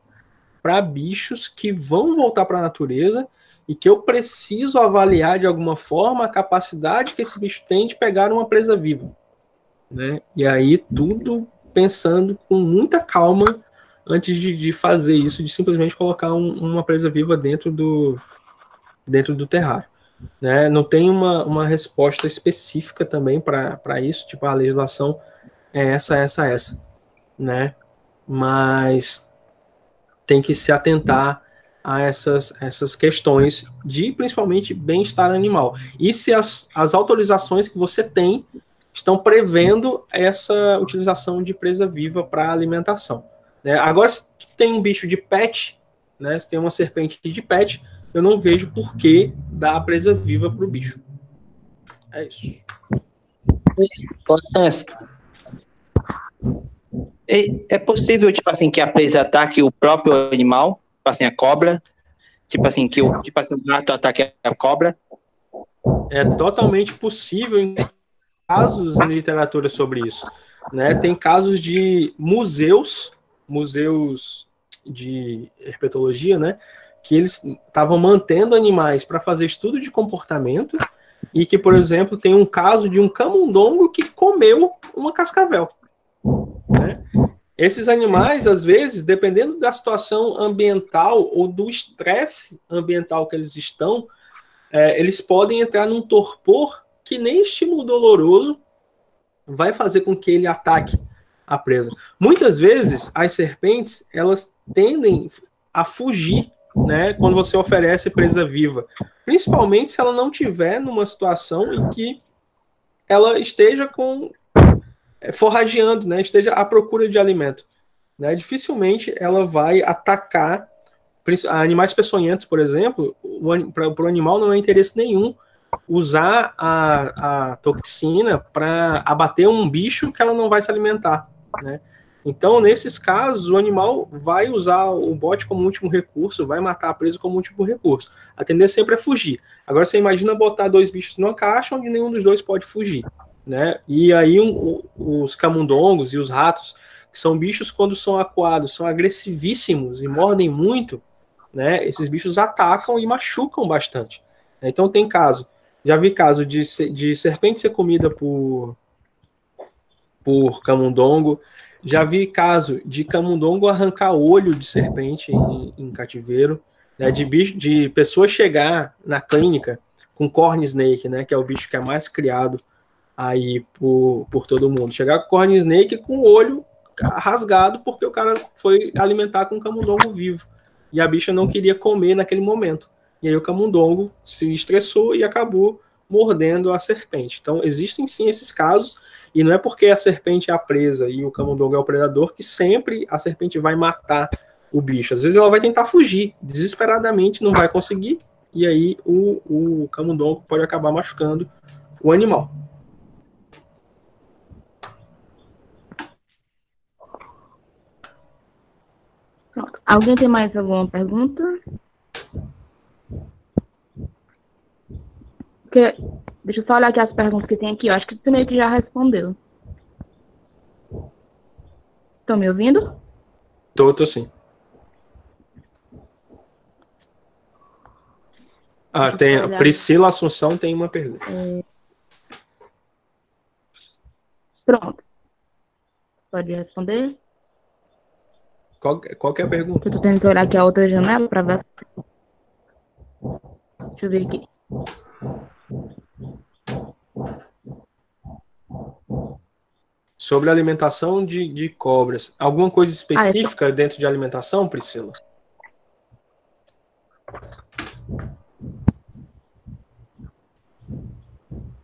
para bichos que vão voltar para a natureza e que eu preciso avaliar de alguma forma a capacidade que esse bicho tem de pegar uma presa viva, né? E aí tudo pensando com muita calma antes de fazer isso, de simplesmente colocar uma presa viva dentro do terrário. né? Não tem uma resposta específica também para isso, tipo, a legislação é essa, né? Mas tem que se atentar a essas questões de, principalmente, bem-estar animal. E se as autorizações que você tem estão prevendo essa utilização de presa viva para alimentação, né? Agora, se tu tem um bicho de pet, né? Se tem uma serpente de pet, eu não vejo por que dar a presa viva para o bicho. É isso. É possível, tipo assim, que a presa ataque o próprio animal, tipo assim, a cobra, tipo assim, o rato ataque a cobra? É totalmente possível em casos em literatura sobre isso, né? Tem casos de museus de herpetologia, né? Que eles estavam mantendo animais para fazer estudo de comportamento e que, por exemplo, tem um caso de um camundongo que comeu uma cascavel, né? Esses animais, às vezes, dependendo da situação ambiental ou do estresse ambiental que eles estão, eles podem entrar num torpor que nem estímulo doloroso vai fazer com que ele ataque a presa. Muitas vezes, as serpentes, elas tendem a fugir, né, quando você oferece presa viva. Principalmente se ela não estiver numa situação em que ela esteja forrageando, né, esteja à procura de alimento, né? Dificilmente ela vai atacar animais peçonhentos, por exemplo. Para o animal não é interesse nenhum usar a toxina para abater um bicho que ela não vai se alimentar, né? Então, nesses casos, o animal vai usar o bote como último recurso, vai matar a presa como último recurso. A tendência sempre é fugir. Agora, você imagina botar dois bichos numa caixa onde nenhum dos dois pode fugir, né? E aí os camundongos e os ratos, que são bichos, quando são acuados, são agressivíssimos e mordem muito, né? Esses bichos atacam e machucam bastante. Então tem caso, já vi caso de serpente ser comida por camundongo, já vi caso de camundongo arrancar olho de serpente em cativeiro, né? De pessoas chegar na clínica com corn snake, né? Que é o bicho que é mais criado aí por todo mundo. Chegar com corn snake com o olho rasgado porque o cara foi alimentar com um camundongo vivo e a bicha não queria comer naquele momento. E aí o camundongo se estressou e acabou mordendo a serpente. Então existem sim esses casos, e não é porque a serpente é a presa e o camundongo é o predador que sempre a serpente vai matar o bicho. Às vezes ela vai tentar fugir desesperadamente, não vai conseguir, e aí o camundongo pode acabar machucando o animal. Pronto. Alguém tem mais alguma pergunta? Deixa eu só olhar aqui as perguntas que tem aqui. Eu acho que o meio que já respondeu. Estão me ouvindo? Tô sim. Tem a Priscila Assunção tem uma pergunta. Pronto. Pode responder? Qual que é a pergunta? Eu tô tentando olhar aqui a outra janela para ver. Deixa eu ver aqui. Sobre a alimentação de cobras. Alguma coisa específica dentro de alimentação, Priscila?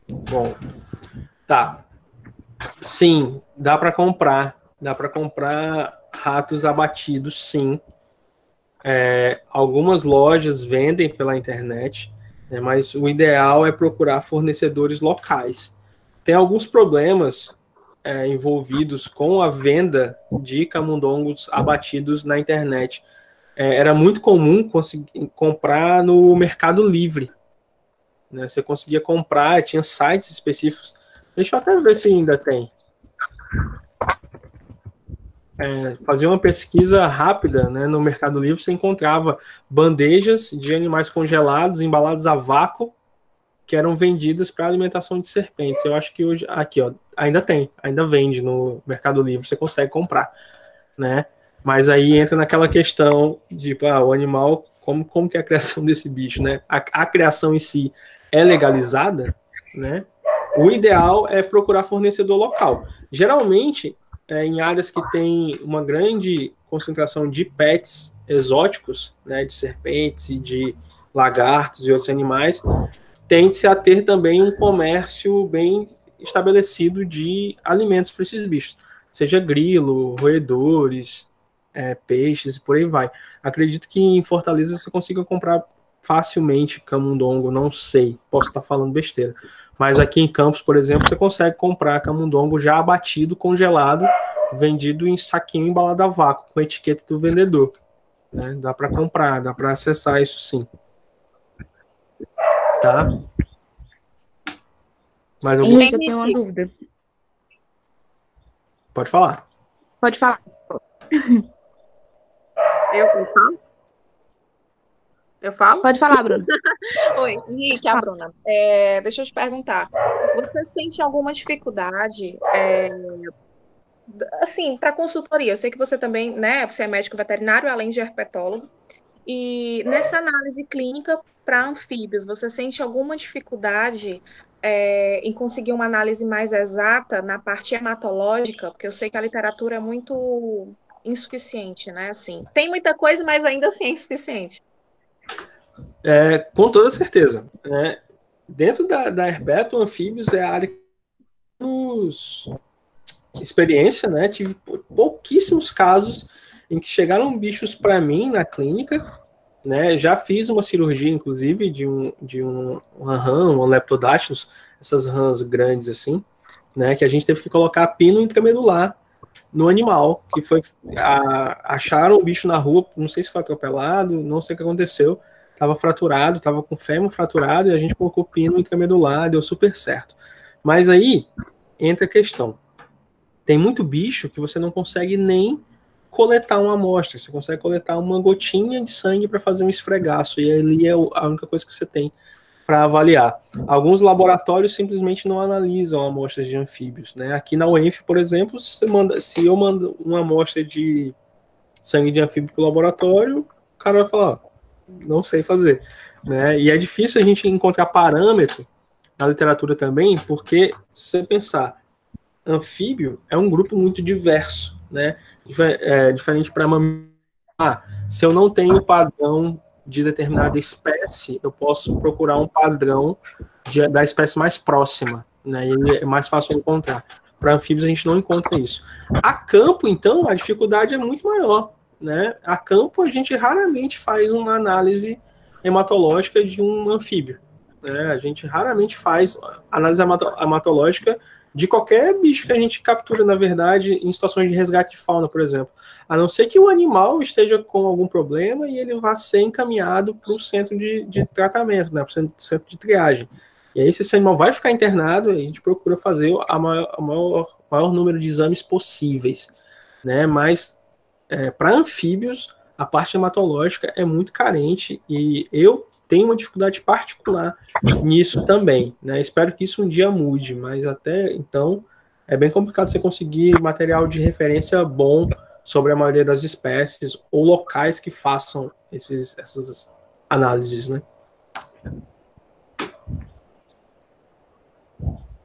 Bom, tá. Sim, dá para comprar. Dá para comprar ratos abatidos, sim. Algumas lojas vendem pela internet, né, mas o ideal é procurar fornecedores locais. Tem alguns problemas envolvidos com a venda de camundongos abatidos na internet. Era muito comum conseguir comprar no Mercado Livre, né? Você conseguia comprar, tinha sites específicos. Deixa eu até ver se ainda tem. Fazer uma pesquisa rápida, né, no Mercado Livre, você encontrava bandejas de animais congelados, embalados a vácuo, que eram vendidas para alimentação de serpentes. Eu acho que hoje, aqui, ó, ainda vende no Mercado Livre, você consegue comprar, né? Mas aí entra naquela questão de, o animal, como que é a criação desse bicho, né? A criação em si é legalizada, né, o ideal é procurar fornecedor local. Geralmente, em áreas que tem uma grande concentração de pets exóticos, né, de serpentes e de lagartos e outros animais, tende-se a ter também um comércio bem estabelecido de alimentos para esses bichos, seja grilo, roedores, peixes e por aí vai. Acredito que em Fortaleza você consiga comprar facilmente camundongo, não sei, posso estar falando besteira, mas aqui em Campos, por exemplo, você consegue comprar camundongo já abatido, congelado, vendido em saquinho embalado a vácuo, com a etiqueta do vendedor, né? Dá para comprar, dá para acessar isso sim. Tá? Mas eu tenho uma dúvida. Pode falar. Pode falar. Eu falo? Pode falar, Bruna. Oi, Henrique, a Bruna. Deixa eu te perguntar. Você sente alguma dificuldade, assim, para consultoria? Eu sei que você também, né, você é médico veterinário, além de herpetólogo. E nessa análise clínica para anfíbios, você sente alguma dificuldade em conseguir uma análise mais exata na parte hematológica? Porque eu sei que a literatura é muito insuficiente, né? Assim, tem muita coisa, mas ainda assim é insuficiente. Com toda certeza. Né? Dentro da herpeto, anfíbios é a área que nos experiência, né? Tive pouquíssimos casos em que chegaram bichos para mim na clínica, né? Já fiz uma cirurgia, inclusive, uma rã, um leptodáctilos, essas rãs grandes assim, né? Que a gente teve que colocar pino intramedular no animal, que foi acharam o bicho na rua, não sei se foi atropelado, não sei o que aconteceu, estava fraturado, estava com o fêmur fraturado e a gente colocou pino intramedular, deu super certo. Mas aí entra a questão. Tem muito bicho que você não consegue nem coletar uma amostra, você consegue coletar uma gotinha de sangue para fazer um esfregaço, e ali é a única coisa que você tem para avaliar. Alguns laboratórios simplesmente não analisam amostras de anfíbios, né? Aqui na UENF, por exemplo, se eu mando uma amostra de sangue de anfíbio para o laboratório, o cara vai falar, não sei fazer, né? E é difícil a gente encontrar parâmetro na literatura também, porque se você pensar, anfíbio é um grupo muito diverso, né? Diferente para mamífero. Se eu não tenho padrão de determinada espécie, eu posso procurar um padrão da espécie mais próxima, né? E é mais fácil encontrar. Para anfíbios a gente não encontra isso. A campo, então, a dificuldade é muito maior, né? A campo a gente raramente faz uma análise hematológica de um anfíbio, né? A gente raramente faz análise hematológica de qualquer bicho que a gente captura, na verdade, em situações de resgate de fauna, por exemplo. A não ser que o animal esteja com algum problema e ele vá ser encaminhado para o centro de tratamento, né, para o centro de triagem. E aí, se esse animal vai ficar internado, a gente procura fazer o maior número de exames possíveis, né? Mas, para anfíbios, a parte hematológica é muito carente e eu tenho uma dificuldade particular nisso também, né? Espero que isso um dia mude, mas até então é bem complicado você conseguir material de referência bom sobre a maioria das espécies ou locais que façam essas análises, né?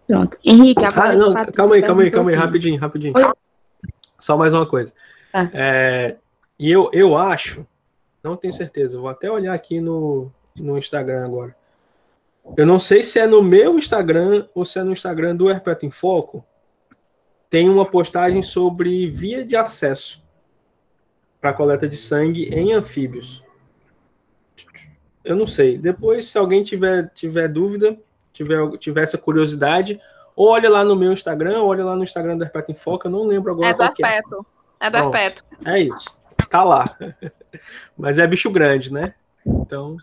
Pronto. Henrique, agora... não, calma aí, rapidinho. Oi? Só mais uma coisa. E eu acho, não tenho certeza, vou até olhar aqui no Instagram agora. Eu não sei se é no meu Instagram ou se é no Instagram do Herpeto em Foco. Tem uma postagem sobre via de acesso para coleta de sangue em anfíbios. Eu não sei. Depois, se alguém tiver dúvida, tiver essa curiosidade, ou olha lá no meu Instagram, ou olha lá no Instagram do Herpeto em Foco. Eu não lembro agora qual que é. É do Herpeto. É isso. Tá lá. Mas é bicho grande, né? Então...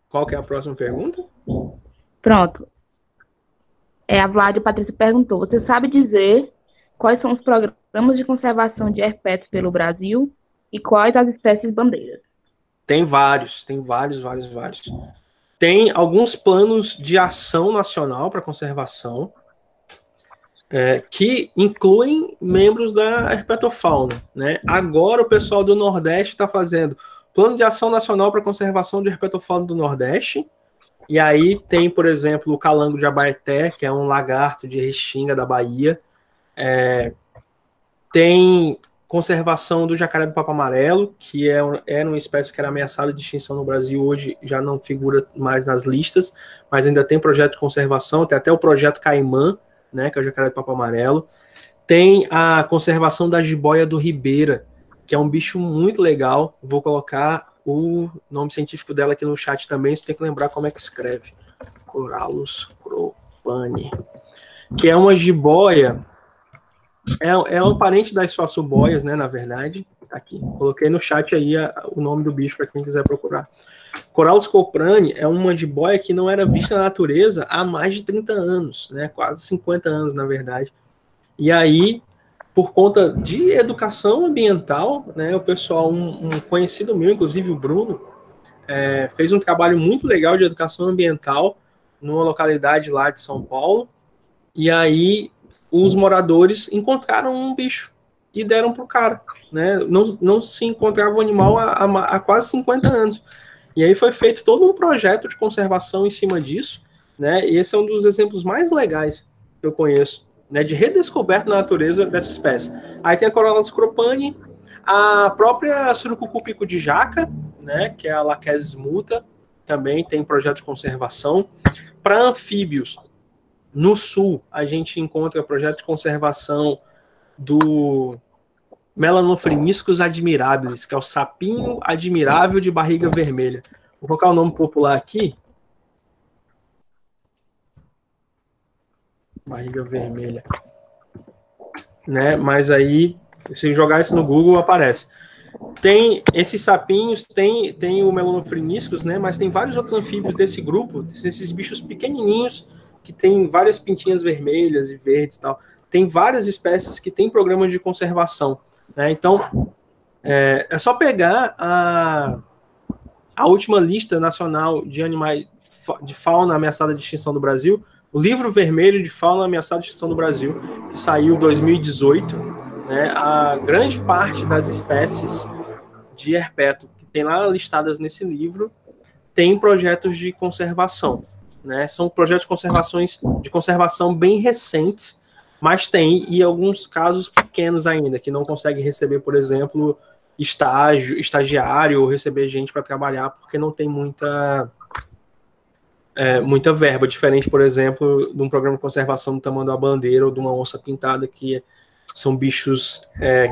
Qual que é a próxima pergunta? Pronto. A Vlad Patrícia perguntou, você sabe dizer quais são os programas de conservação de herpetos pelo Brasil e quais as espécies bandeiras? Tem vários. Tem alguns planos de ação nacional para conservação que incluem membros da herpetofauna, né? Agora o pessoal do Nordeste está fazendo Plano de Ação Nacional para a Conservação de Herpetofauna do Nordeste. E aí tem, por exemplo, o calango de Abaeté, que é um lagarto de Restinga da Bahia. Tem conservação do jacaré do papo amarelo, que era uma espécie que era ameaçada de extinção no Brasil, hoje já não figura mais nas listas, mas ainda tem projeto de conservação, tem até o projeto Caimã, né, que é o jacaré do papo amarelo. Tem a conservação da jiboia do Ribeira, que é um bicho muito legal. Vou colocar o nome científico dela aqui no chat também, você tem que lembrar como é que escreve. Corallus cropani, que é uma jiboia, é um parente das soçoboias, né, na verdade. Tá aqui, coloquei no chat aí o nome do bicho para quem quiser procurar. Corallus cropani é uma jiboia que não era vista na natureza há mais de 30 anos, né, quase 50 anos, na verdade. E aí, por conta de educação ambiental, né, o pessoal, um conhecido meu, inclusive o Bruno, fez um trabalho muito legal de educação ambiental numa localidade lá de São Paulo, e aí os moradores encontraram um bicho e deram para o cara. Né? Não se encontrava o animal há quase 50 anos. E aí foi feito todo um projeto de conservação em cima disso, né? E esse é um dos exemplos mais legais que eu conheço, né, de redescoberta na natureza dessa espécie. Aí tem a Corallus cropani, a própria surucucu-pico de jaca, né, que é a Lachesis multa, também tem projeto de conservação. Para anfíbios, no sul, a gente encontra projeto de conservação do Melanophreniskos admirabilis, que é o sapinho admirável de barriga vermelha. Vou colocar o nome popular aqui. Barriga vermelha. Né? Mas aí, se jogar isso no Google, aparece. Tem esses sapinhos, tem o Melanophreniskos, né? Mas tem vários outros anfíbios desse grupo, esses bichos pequenininhos, que tem várias pintinhas vermelhas e verdes e tal. Tem várias espécies que tem programas de conservação. Né? Então, é só pegar a última lista nacional de animais de fauna ameaçada de extinção do Brasil, o livro vermelho de fauna ameaçada de extinção do Brasil, que saiu em 2018, né? A grande parte das espécies de herpeto que tem lá listadas nesse livro tem projetos de conservação. Né? São projetos de conservação bem recentes, mas tem, e alguns casos pequenos ainda, que não conseguem receber, por exemplo, estagiário, ou receber gente para trabalhar, porque não tem muita verba, diferente, por exemplo, de um programa de conservação do tamanho da bandeira ou de uma onça pintada, que são bichos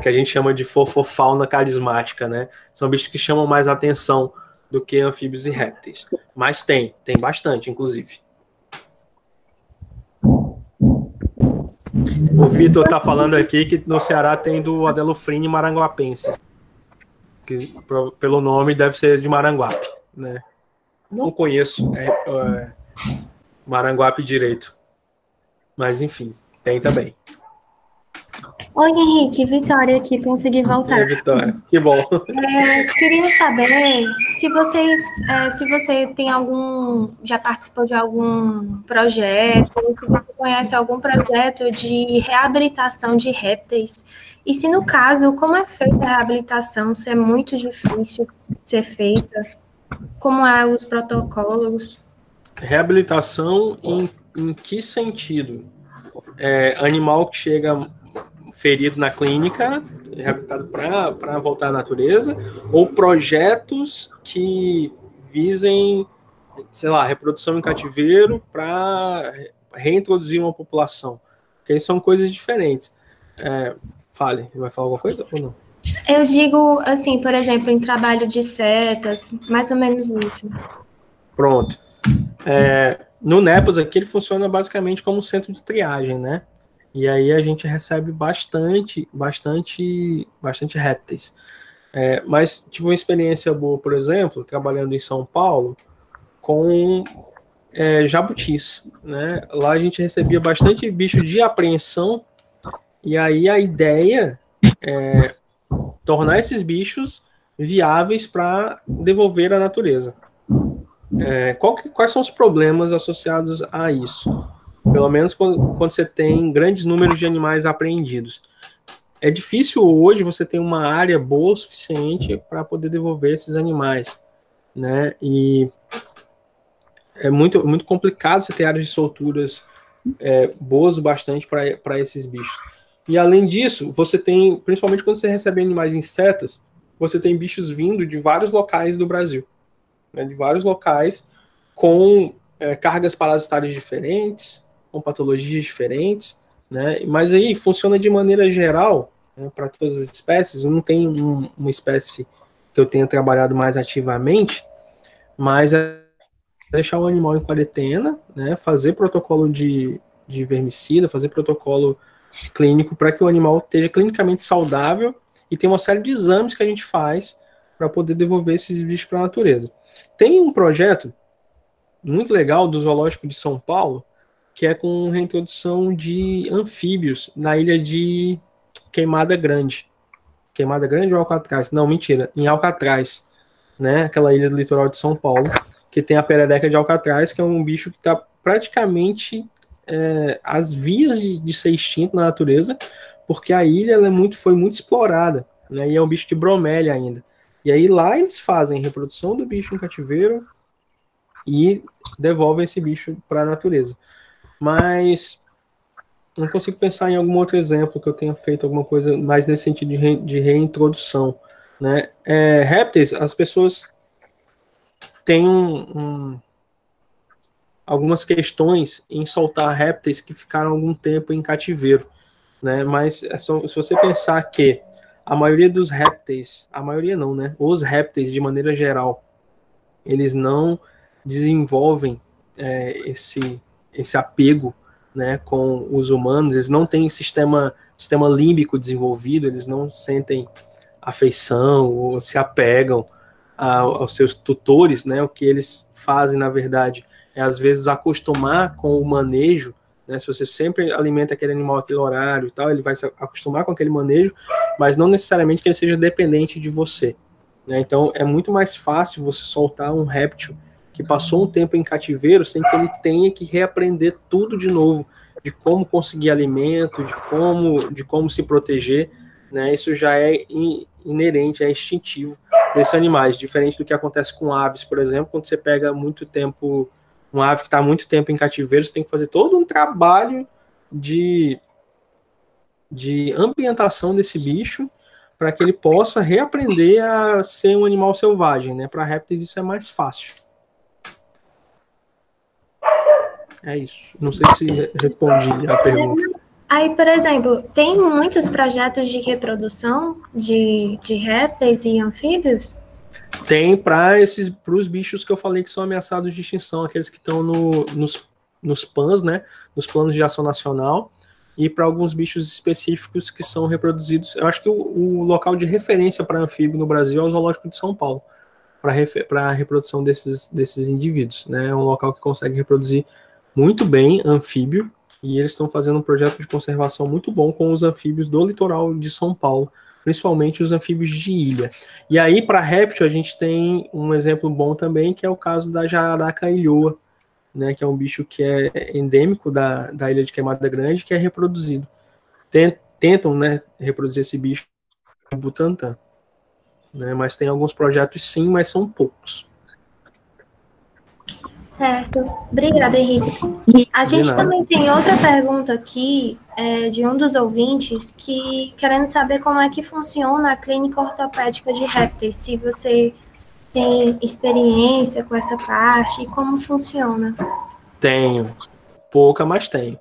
que a gente chama de fofofauna carismática, né? São bichos que chamam mais atenção do que anfíbios e répteis. Mas tem bastante, inclusive. O Vitor está falando aqui que no Ceará tem do Adelofrine maranguapensis, que pelo nome deve ser de Maranguape, né? Não conheço Maranguape direito, mas enfim, tem também. Oi, Henrique, Vitória aqui, consegui voltar. Vitória, que bom. Queria saber se você tem já participou de algum projeto, ou se você conhece algum projeto de reabilitação de répteis, e se no caso, como é feita a reabilitação, se é muito difícil ser feita, como é os protocolos? Reabilitação em que sentido? Animal que chega ferido na clínica, reabilitado para voltar à natureza, ou projetos que visem, sei lá, reprodução em cativeiro para reintroduzir uma população, porque são coisas diferentes. Fale, vai falar alguma coisa ou não? Eu digo, assim, por exemplo, em trabalho de setas, mais ou menos isso. Pronto. No NEPAS aqui ele funciona basicamente como um centro de triagem, né? E aí a gente recebe bastante répteis. Mas tive uma experiência boa, por exemplo, trabalhando em São Paulo, com jabutis, né? Lá a gente recebia bastante bicho de apreensão, e aí a ideia é tornar esses bichos viáveis para devolver à natureza. Quais são os problemas associados a isso? Pelo menos quando você tem grandes números de animais apreendidos. é difícil hoje você ter uma área boa o suficiente para poder devolver esses animais, né? E é muito, muito complicado você ter áreas de solturas boas o bastante para esses bichos. E além disso, você tem, principalmente quando você recebe animais em setas, você tem bichos vindo de vários locais do Brasil, né? De vários locais com cargas parasitárias diferentes, com patologias diferentes, né? Mas aí funciona de maneira geral, né, para todas as espécies. Não tem uma espécie que eu tenha trabalhado mais ativamente, mas deixar o animal em quarentena, né, fazer protocolo de vermicida, fazer protocolo clínico para que o animal esteja clinicamente saudável, e tem uma série de exames que a gente faz para poder devolver esses bichos para a natureza. Tem um projeto muito legal do Zoológico de São Paulo, que é com reintrodução de anfíbios na ilha de Queimada Grande. Queimada Grande ou Alcatraz? Não, mentira, em Alcatraz, né? Aquela ilha do litoral de São Paulo, que tem a perereca de Alcatraz, que é um bicho que está praticamente às vias de ser extinto na natureza, porque a ilha foi muito explorada, né? E é um bicho de bromélia ainda. E aí lá eles fazem reprodução do bicho em cativeiro e devolvem esse bicho para a natureza. Mas não consigo pensar em algum outro exemplo que eu tenha feito alguma coisa mais nesse sentido de reintrodução, né? Répteis, as pessoas têm algumas questões em soltar répteis que ficaram algum tempo em cativeiro, né? Mas se você pensar que a maioria dos répteis, a maioria não, né? Os répteis, de maneira geral, eles não desenvolvem esse apego, né, com os humanos. Eles não têm sistema límbico desenvolvido, eles não sentem afeição ou se apegam aos seus tutores, né? O que eles fazem, na verdade, é às vezes acostumar com o manejo, né? Se você sempre alimenta aquele animal aquele horário e tal, ele vai se acostumar com aquele manejo, mas não necessariamente que ele seja dependente de você, né? Então é muito mais fácil você soltar um réptil que passou um tempo em cativeiro sem que ele tenha que reaprender tudo de novo, de como conseguir alimento, de como se proteger, né? Isso já é inerente, é instintivo desses animais, diferente do que acontece com aves, por exemplo. Quando você pega muito tempo, uma ave que está muito tempo em cativeiro, você tem que fazer todo um trabalho de ambientação desse bicho para que ele possa reaprender a ser um animal selvagem, né? Para répteis isso é mais fácil. É isso. Não sei se respondi a pergunta. Aí, por exemplo, tem muitos projetos de reprodução de répteis e anfíbios? Tem para os bichos que eu falei que são ameaçados de extinção, aqueles que estão nos PANs, né? Nos Planos de Ação Nacional, e para alguns bichos específicos que são reproduzidos. Eu acho que o local de referência para anfíbio no Brasil é o Zoológico de São Paulo, para a reprodução desses indivíduos, né? É um local que consegue reproduzir muito bem anfíbio, e eles estão fazendo um projeto de conservação muito bom com os anfíbios do litoral de São Paulo, principalmente os anfíbios de ilha. E aí, para réptil, a gente tem um exemplo bom também, que é o caso da jararaca ilhoa, né, que é um bicho que é endêmico da ilha de Queimada Grande, que é reproduzido. Tentam, né, reproduzir esse bicho em Butantã, né, mas tem alguns projetos sim, mas são poucos. Certo. Obrigada, Henrique. A gente também tem outra pergunta aqui, de um dos ouvintes, que querendo saber como é que funciona a clínica ortopédica de répteis, se você tem experiência com essa parte e como funciona. Tenho. Pouca, mas tenho.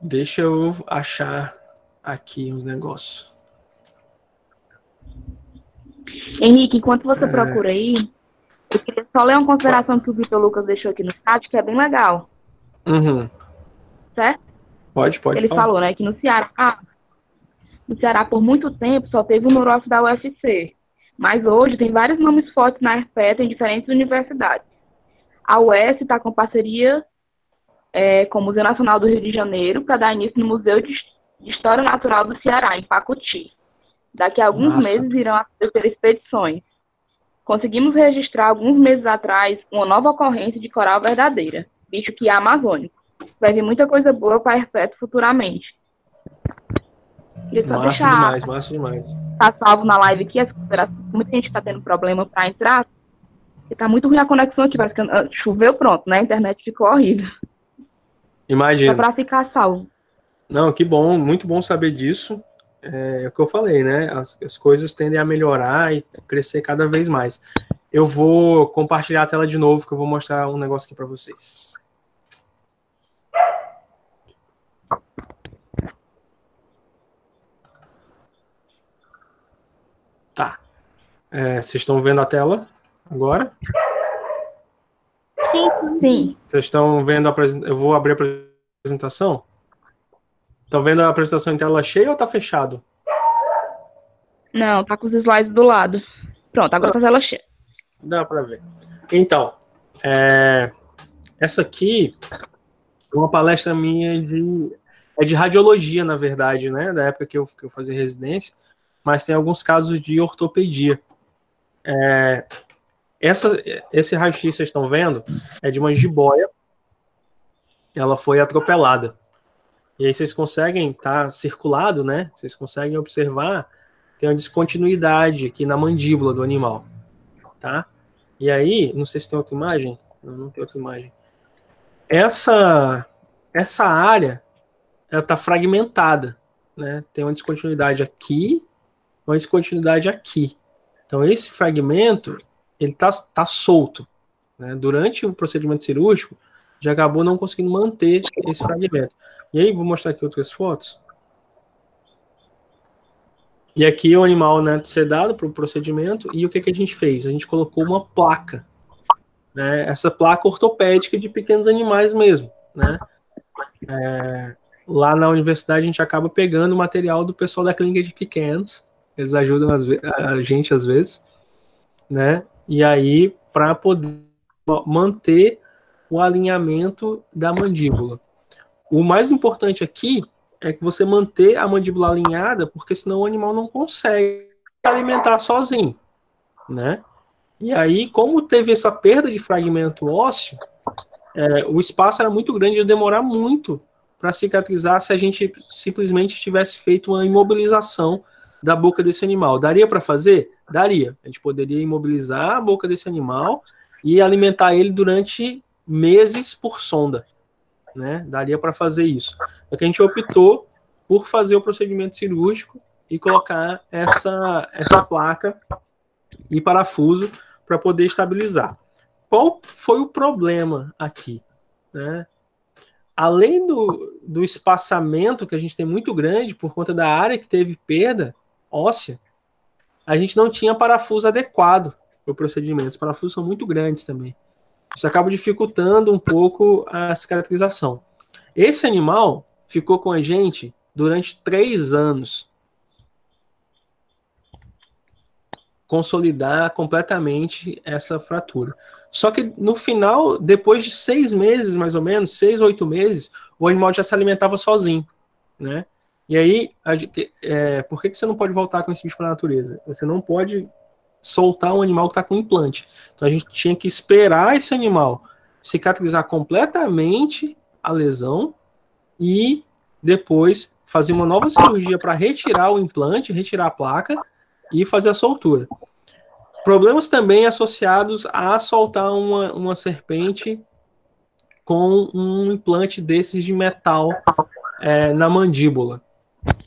Deixa eu achar aqui os negócios. Henrique, enquanto você procura aí, eu queria só ler uma consideração que o Vitor Lucas deixou aqui no chat, que é bem legal. Uhum. Certo? Pode Ele falar. falou, né, que no Ceará por muito tempo só teve o Nurof da UFC, mas hoje tem vários nomes fortes na RPET em diferentes universidades. A UES está com parceria com o Museu Nacional do Rio de Janeiro para dar início no Museu de História Natural do Ceará, em Pacuti. Daqui a alguns meses irão acontecer expedições. Conseguimos registrar alguns meses atrás uma nova ocorrência de coral verdadeira, bicho que é amazônico. Vai vir muita coisa boa para a RPET futuramente. Queria só Massa deixar demais, massa demais. tá salvo na live aqui as considerações. Muita gente tá tendo problema para entrar. Porque tá muito ruim a conexão aqui, parece que choveu, pronto, né? A internet ficou horrível. Só Imagina. para ficar salvo. Não, que bom, muito bom saber disso. É o que eu falei, né? As coisas tendem a melhorar e crescer cada vez mais. Eu vou compartilhar a tela de novo, que eu vou mostrar um negócio aqui para vocês. Tá. Vocês estão vendo a tela agora? Sim. Sim. Vocês estão vendo a apresentação? Eu vou abrir a apresentação. Estão vendo a apresentação em tela cheia ou tá fechado? Não, tá com os slides do lado. Pronto, agora tá a tela cheia. Dá para ver. Então, essa aqui é uma palestra minha de radiologia, na verdade, né? Da época que eu fazia residência, mas tem alguns casos de ortopedia. Esse raio-x que vocês estão vendo é de uma jiboia. Ela foi atropelada. E aí vocês conseguem, tá circulado, né? Vocês conseguem observar, tem uma descontinuidade aqui na mandíbula do animal, tá? E aí, não sei se tem outra imagem. Não tem outra imagem. Essa área, ela tá fragmentada, né? Tem uma descontinuidade aqui, uma descontinuidade aqui. Então, esse fragmento, ele tá solto, né? Durante o procedimento cirúrgico, já acabou não conseguindo manter esse fragmento. E aí, vou mostrar aqui outras fotos. E aqui o animal, né, sedado para o procedimento. E o que a gente fez? A gente colocou uma placa, né? Essa placa ortopédica de pequenos animais mesmo, né? Lá na universidade a gente acaba pegando o material do pessoal da clínica de pequenos. Eles ajudam a gente às vezes, né? E aí, para poder manter o alinhamento da mandíbula. O mais importante aqui é que você manter a mandíbula alinhada, porque senão o animal não consegue se alimentar sozinho, né? E aí, como teve essa perda de fragmento ósseo, o espaço era muito grande, ia demorar muito para cicatrizar se a gente simplesmente tivesse feito uma imobilização da boca desse animal. Daria para fazer? Daria. A gente poderia imobilizar a boca desse animal e alimentar ele durante meses por sonda, né? Daria para fazer isso. É que a gente optou por fazer o procedimento cirúrgico e colocar essa placa e parafuso para poder estabilizar. Qual foi o problema aqui, né? Além do espaçamento que a gente tem muito grande por conta da área que teve perda óssea, a gente não tinha parafuso adequado para o procedimento. Os parafusos são muito grandes também. Isso acaba dificultando um pouco a cicatrização. Esse animal ficou com a gente durante 3 anos. Consolidar completamente essa fratura. Só que no final, depois de 6 meses, mais ou menos, 6 ou 8 meses, o animal já se alimentava sozinho, né? E aí, por que você não pode voltar com esse bicho para a natureza? Você não pode soltar um animal que está com implante. Então a gente tinha que esperar esse animal cicatrizar completamente a lesão e depois fazer uma nova cirurgia para retirar o implante, retirar a placa e fazer a soltura. Problemas também associados a soltar uma serpente com um implante desses de metal na mandíbula.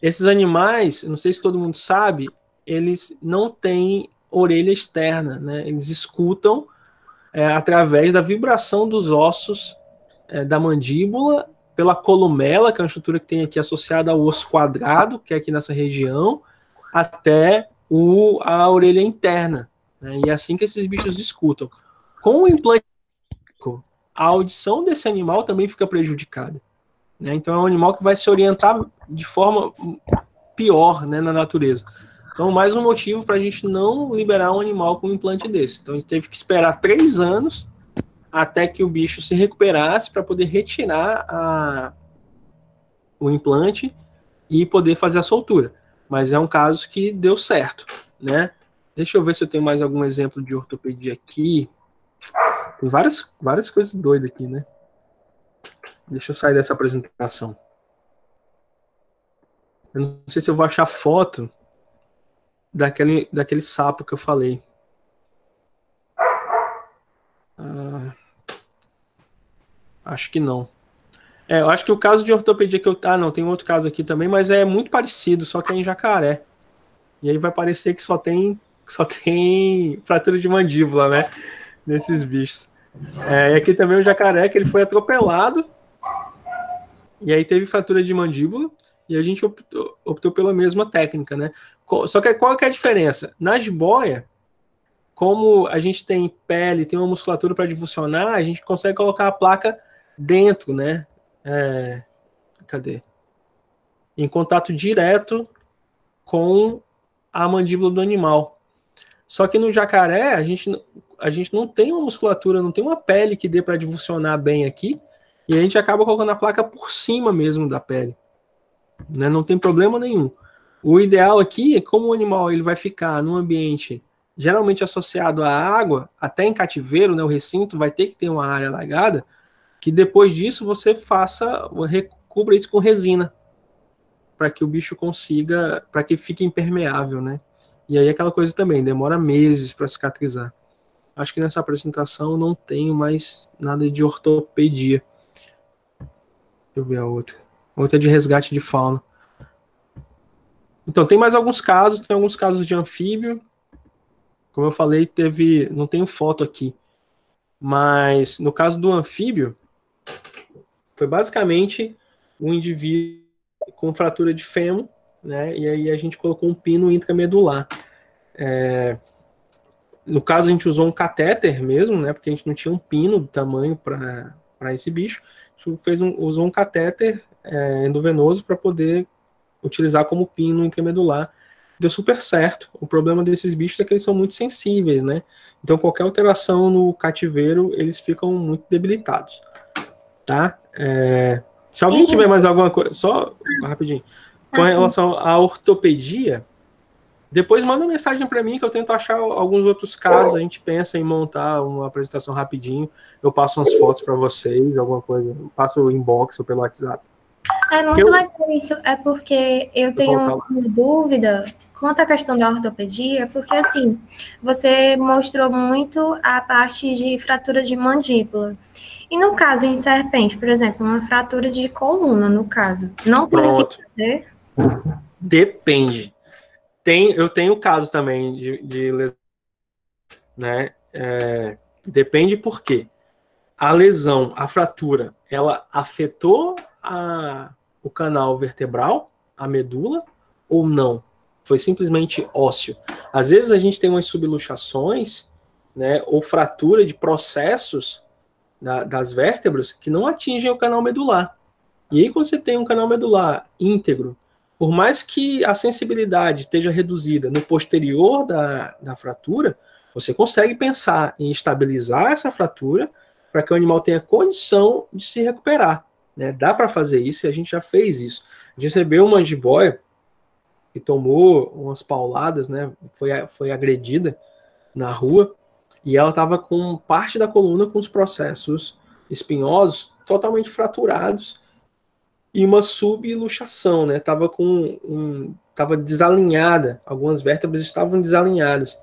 Esses animais, não sei se todo mundo sabe, eles não têm orelha externa, né? Eles escutam através da vibração dos ossos da mandíbula, pela columela, que é uma estrutura que tem aqui associada ao osso quadrado, que é aqui nessa região, até a orelha interna, né? E é assim que esses bichos escutam. Com o implante, a audição desse animal também fica prejudicada, né? Então é um animal que vai se orientar de forma pior, né, na natureza. Então, mais um motivo para a gente não liberar um animal com um implante desse. Então, a gente teve que esperar 3 anos até que o bicho se recuperasse para poder retirar o implante e poder fazer a soltura. Mas é um caso que deu certo, né? Deixa eu ver se eu tenho mais algum exemplo de ortopedia aqui. Tem várias coisas doidas aqui, né? Deixa eu sair dessa apresentação. Eu não sei se eu vou achar foto daquele sapo que eu falei. Acho que não. Eu acho que o caso de ortopedia que eu... Ah, não, tem outro caso aqui também, mas é muito parecido, só que é em jacaré. E aí vai parecer que só tem fratura de mandíbula, né? Nesses bichos. E aqui também o jacaré, que ele foi atropelado, e aí teve fratura de mandíbula, e a gente optou pela mesma técnica, né? Só que qual que é a diferença? Na jiboia, como a gente tem pele, tem uma musculatura para divulsionar, a gente consegue colocar a placa dentro, né? Cadê? Em contato direto com a mandíbula do animal. Só que no jacaré, a gente não tem uma musculatura, não tem uma pele que dê para divulsionar bem aqui, e a gente acaba colocando a placa por cima mesmo da pele. Né? Não tem problema nenhum. O ideal aqui é como o animal ele vai ficar num ambiente geralmente associado à água, até em cativeiro, né, o recinto vai ter que ter uma área alagada, que depois disso você recubra isso com resina, para que o bicho consiga, para que fique impermeável, né? E aí aquela coisa também, demora meses para cicatrizar. Acho que nessa apresentação não tenho mais nada de ortopedia. Deixa eu ver a outra. Outra é de resgate de fauna. Então, tem mais alguns casos, tem alguns casos de anfíbio. Como eu falei, não tenho foto aqui. Mas no caso do anfíbio, foi basicamente um indivíduo com fratura de fêmur, né? E aí a gente colocou um pino intramedular. No caso, a gente usou um catéter mesmo, né? Porque a gente não tinha um pino do tamanho para esse bicho. A gente usou um catéter endovenoso para poder utilizar como pino intramedular. Deu super certo. O problema desses bichos é que eles são muito sensíveis, né? Então, qualquer alteração no cativeiro, eles ficam muito debilitados. Tá? Se alguém tiver mais alguma coisa, só rapidinho, com relação à ortopedia, depois manda mensagem para mim que eu tento achar alguns outros casos. A gente pensa em montar uma apresentação rapidinho. Eu passo umas fotos para vocês, alguma coisa. Eu passo o inbox ou pelo WhatsApp. É muito legal isso. É porque eu tenho uma dúvida quanto à questão da ortopedia, porque assim, você mostrou muito a parte de fratura de mandíbula. E no caso em serpente, por exemplo, uma fratura de coluna, no caso, não tem que fazer? Depende. Eu tenho casos também de lesão, né? Depende por quê. A lesão, a fratura, ela afetou o canal vertebral, a medula, ou não? Foi simplesmente ósseo. Às vezes a gente tem umas subluxações, né, ou fratura de processos das vértebras que não atingem o canal medular. E aí quando você tem um canal medular íntegro, por mais que a sensibilidade esteja reduzida no posterior da fratura, você consegue pensar em estabilizar essa fratura para que o animal tenha condição de se recuperar. Né? Dá para fazer isso e a gente já fez isso. A gente recebeu uma jiboia que tomou umas pauladas, né? Foi agredida na rua e ela estava com parte da coluna com os processos espinhosos totalmente fraturados e uma subluxação, né? Tava desalinhada, algumas vértebras estavam desalinhadas,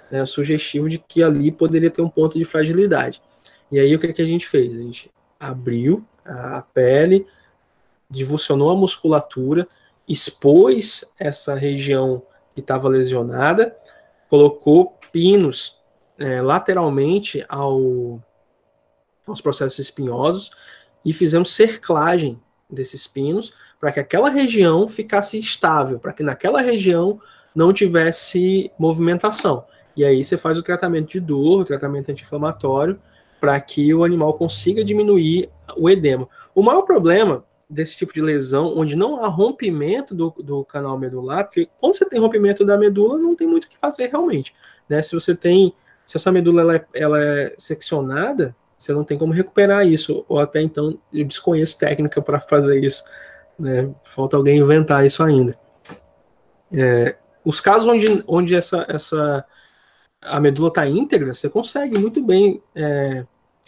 né? Sugestivo de que ali poderia ter um ponto de fragilidade. E aí o que a gente fez? A gente abriu a pele, divulsionou a musculatura, expôs essa região que estava lesionada, colocou pinos lateralmente aos processos espinhosos e fizemos cerclagem desses pinos para que aquela região ficasse estável, para que naquela região não tivesse movimentação. E aí você faz o tratamento de dor, o tratamento anti-inflamatório, para que o animal consiga diminuir o edema. O maior problema desse tipo de lesão, onde não há rompimento do canal medular, porque quando você tem rompimento da medula, não tem muito o que fazer realmente. Né? Se essa medula ela é seccionada, você não tem como recuperar isso, ou até então eu desconheço técnica para fazer isso. Né? Falta alguém inventar isso ainda. Os casos onde a medula está íntegra, você consegue muito bem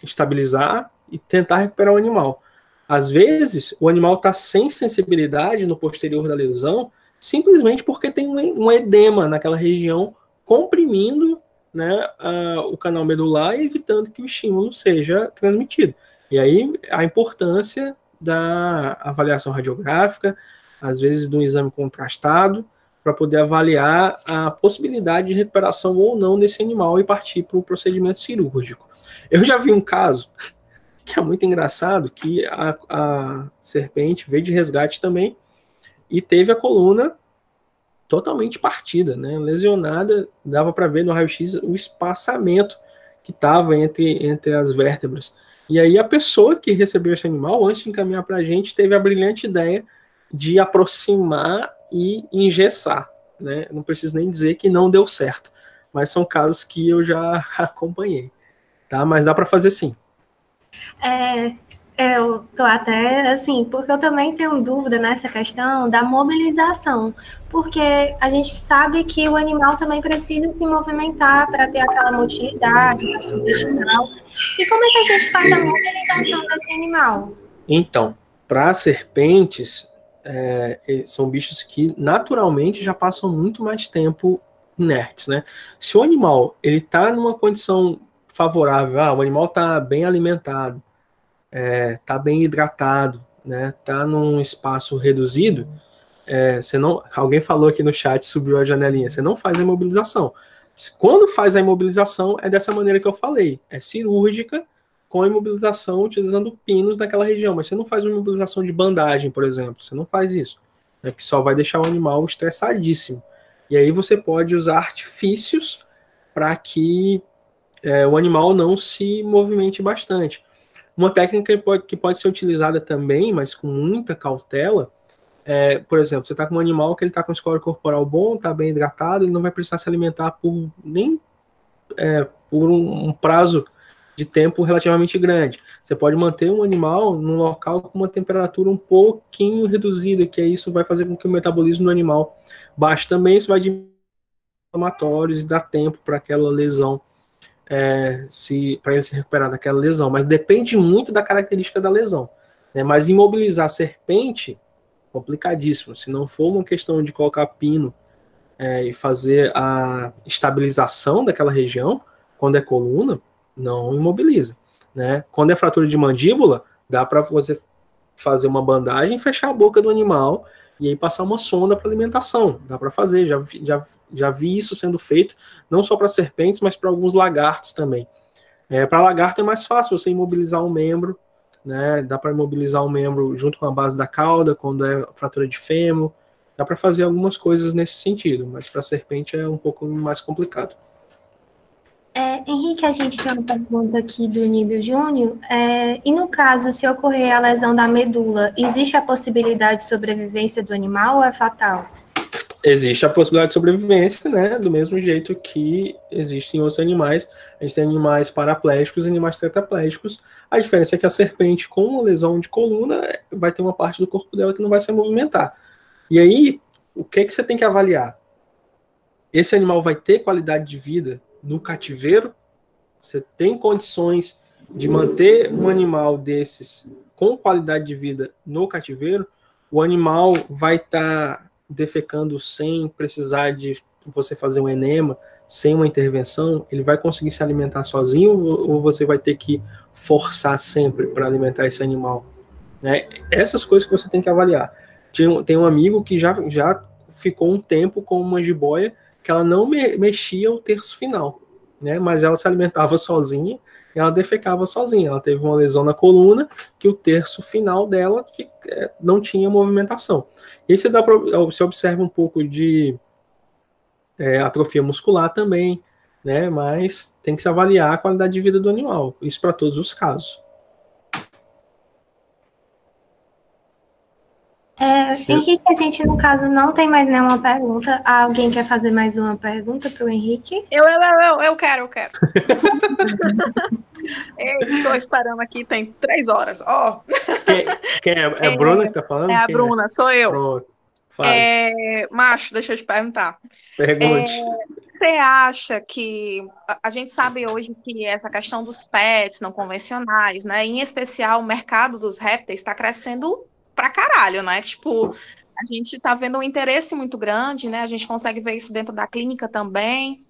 estabilizar e tentar recuperar o animal. Às vezes, o animal está sem sensibilidade no posterior da lesão, simplesmente porque tem um edema naquela região, comprimindo, né, o canal medular e evitando que o estímulo seja transmitido. E aí, a importância da avaliação radiográfica, às vezes de um exame contrastado, para poder avaliar a possibilidade de recuperação ou não desse animal e partir para o procedimento cirúrgico. Eu já vi um caso que é muito engraçado, que a serpente veio de resgate também e teve a coluna totalmente partida, né, lesionada, dava para ver no raio-x o espaçamento que estava entre as vértebras. E aí a pessoa que recebeu esse animal, antes de encaminhar para a gente, teve a brilhante ideia de aproximar e engessar, né? Não preciso nem dizer que não deu certo, mas são casos que eu já acompanhei, tá? Mas dá para fazer sim. Eu tô até assim, porque eu também tenho dúvida nessa questão da mobilização, porque a gente sabe que o animal também precisa se movimentar para ter aquela motilidade gastrointestinal. E como é que a gente faz a mobilização desse animal? Então, para serpentes, são bichos que naturalmente já passam muito mais tempo inertes, né? Se o animal ele está numa condição favorável, o animal está bem alimentado, tá bem hidratado, né? Tá num espaço reduzido, você não, alguém falou aqui no chat, subiu a janelinha, você não faz a imobilização. Quando faz a imobilização, é dessa maneira que eu falei, é cirúrgica, com a imobilização utilizando pinos naquela região, mas você não faz uma imobilização de bandagem, por exemplo, você não faz isso, né? Porque só vai deixar o animal estressadíssimo. E aí você pode usar artifícios para que o animal não se movimente bastante. Uma técnica que pode ser utilizada também, mas com muita cautela, por exemplo, você está com um animal que ele está com score corporal bom, está bem hidratado, ele não vai precisar se alimentar por um prazo de tempo relativamente grande. Você pode manter um animal num local com uma temperatura um pouquinho reduzida, que isso vai fazer com que o metabolismo do animal baixe também, isso vai diminuir os inflamatórios e dar tempo para aquela lesão, para ele se recuperar daquela lesão, mas depende muito da característica da lesão, né? Mas imobilizar a serpente, complicadíssimo. Se não for uma questão de colocar pino e fazer a estabilização daquela região, quando é coluna, não imobiliza, né? Quando é fratura de mandíbula, dá para você fazer uma bandagem, fechar a boca do animal e aí passar uma sonda para alimentação. Dá para fazer, já vi isso sendo feito, não só para serpentes, mas para alguns lagartos também. Para lagarto é mais fácil você imobilizar um membro, né? Dá para imobilizar um membro junto com a base da cauda, quando é fratura de fêmur. Dá para fazer algumas coisas nesse sentido, mas para serpente é um pouco mais complicado. Henrique, a gente tem uma pergunta aqui do Nível Júnior. E no caso, se ocorrer a lesão da medula, existe a possibilidade de sobrevivência do animal ou é fatal? Existe a possibilidade de sobrevivência, né? Do mesmo jeito que existem outros animais. A gente tem animais paraplégicos e animais tetraplégicos. A diferença é que a serpente, com uma lesão de coluna, vai ter uma parte do corpo dela que não vai se movimentar. E aí, o que você tem que avaliar? Esse animal vai ter qualidade de vida no cativeiro? Você tem condições de manter um animal desses com qualidade de vida no cativeiro? O animal vai estar defecando sem precisar de você fazer um enema, sem uma intervenção? Ele vai conseguir se alimentar sozinho ou você vai ter que forçar sempre para alimentar esse animal, né? Essas coisas que você tem que avaliar. Tem um amigo que já ficou um tempo com uma jiboia que ela não mexia o terço final, né? Mas ela se alimentava sozinha e ela defecava sozinha. Ela teve uma lesão na coluna que o terço final dela não tinha movimentação. E você observa um pouco de atrofia muscular também, né? Mas tem que se avaliar a qualidade de vida do animal. Isso para todos os casos. Henrique, a gente, no caso, não tem mais nenhuma pergunta. Alguém quer fazer mais uma pergunta para o Henrique? Eu quero. Estou esperando aqui, tem 3 horas. Quem é? É a Bruna que tá falando? É a Bruna, sou eu. Pronto. Fala. Macho, deixa eu te perguntar. Pergunte. você acha que a gente sabe hoje que essa questão dos pets não convencionais, né? Em especial o mercado dos répteis está crescendo pra caralho, né? Tipo, a gente está vendo um interesse muito grande, né? A gente consegue ver isso dentro da clínica também.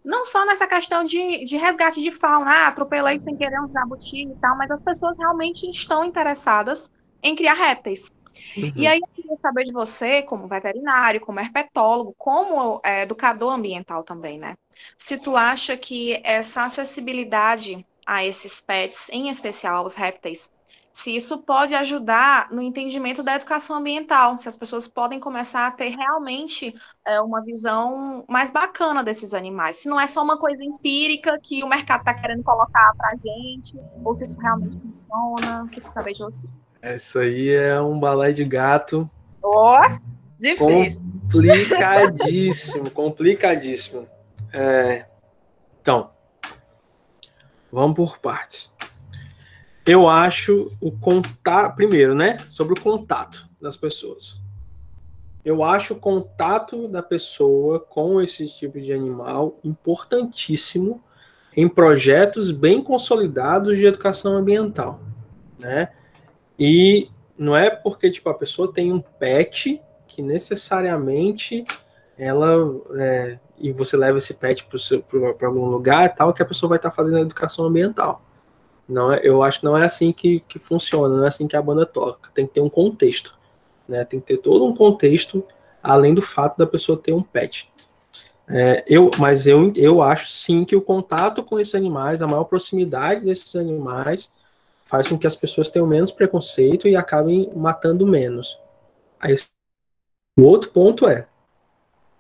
Não só nessa questão de resgate de fauna, atropelei sem querer um jabuti e tal, mas as pessoas realmente estão interessadas em criar répteis. E aí eu queria saber de você, como veterinário, como herpetólogo, como educador ambiental também, né? Se tu acha que essa acessibilidade a esses pets, em especial aos répteis, se isso pode ajudar no entendimento da educação ambiental, se as pessoas podem começar a ter realmente uma visão mais bacana desses animais, se não é só uma coisa empírica que o mercado está querendo colocar para a gente, ou se isso realmente funciona, o que tu sabe de você? Isso aí é um balé de gato. Difícil. Complicadíssimo. Então, vamos por partes. Eu acho o contato... Primeiro, né? Sobre o contato das pessoas. Eu acho o contato da pessoa com esse tipo de animal importantíssimo em projetos bem consolidados de educação ambiental, né? E não é porque tipo, a pessoa tem um pet que necessariamente e você leva esse pet para algum lugar e tal, que a pessoa vai estar fazendo a educação ambiental. Não é, eu acho que não é assim que funciona, não é assim que a banda toca. Tem que ter um contexto, né? Tem que ter todo um contexto, além do fato da pessoa ter um pet. Mas eu acho sim que o contato com esses animais, a maior proximidade desses animais, faz com que as pessoas tenham menos preconceito e acabem matando menos. Aí, o outro ponto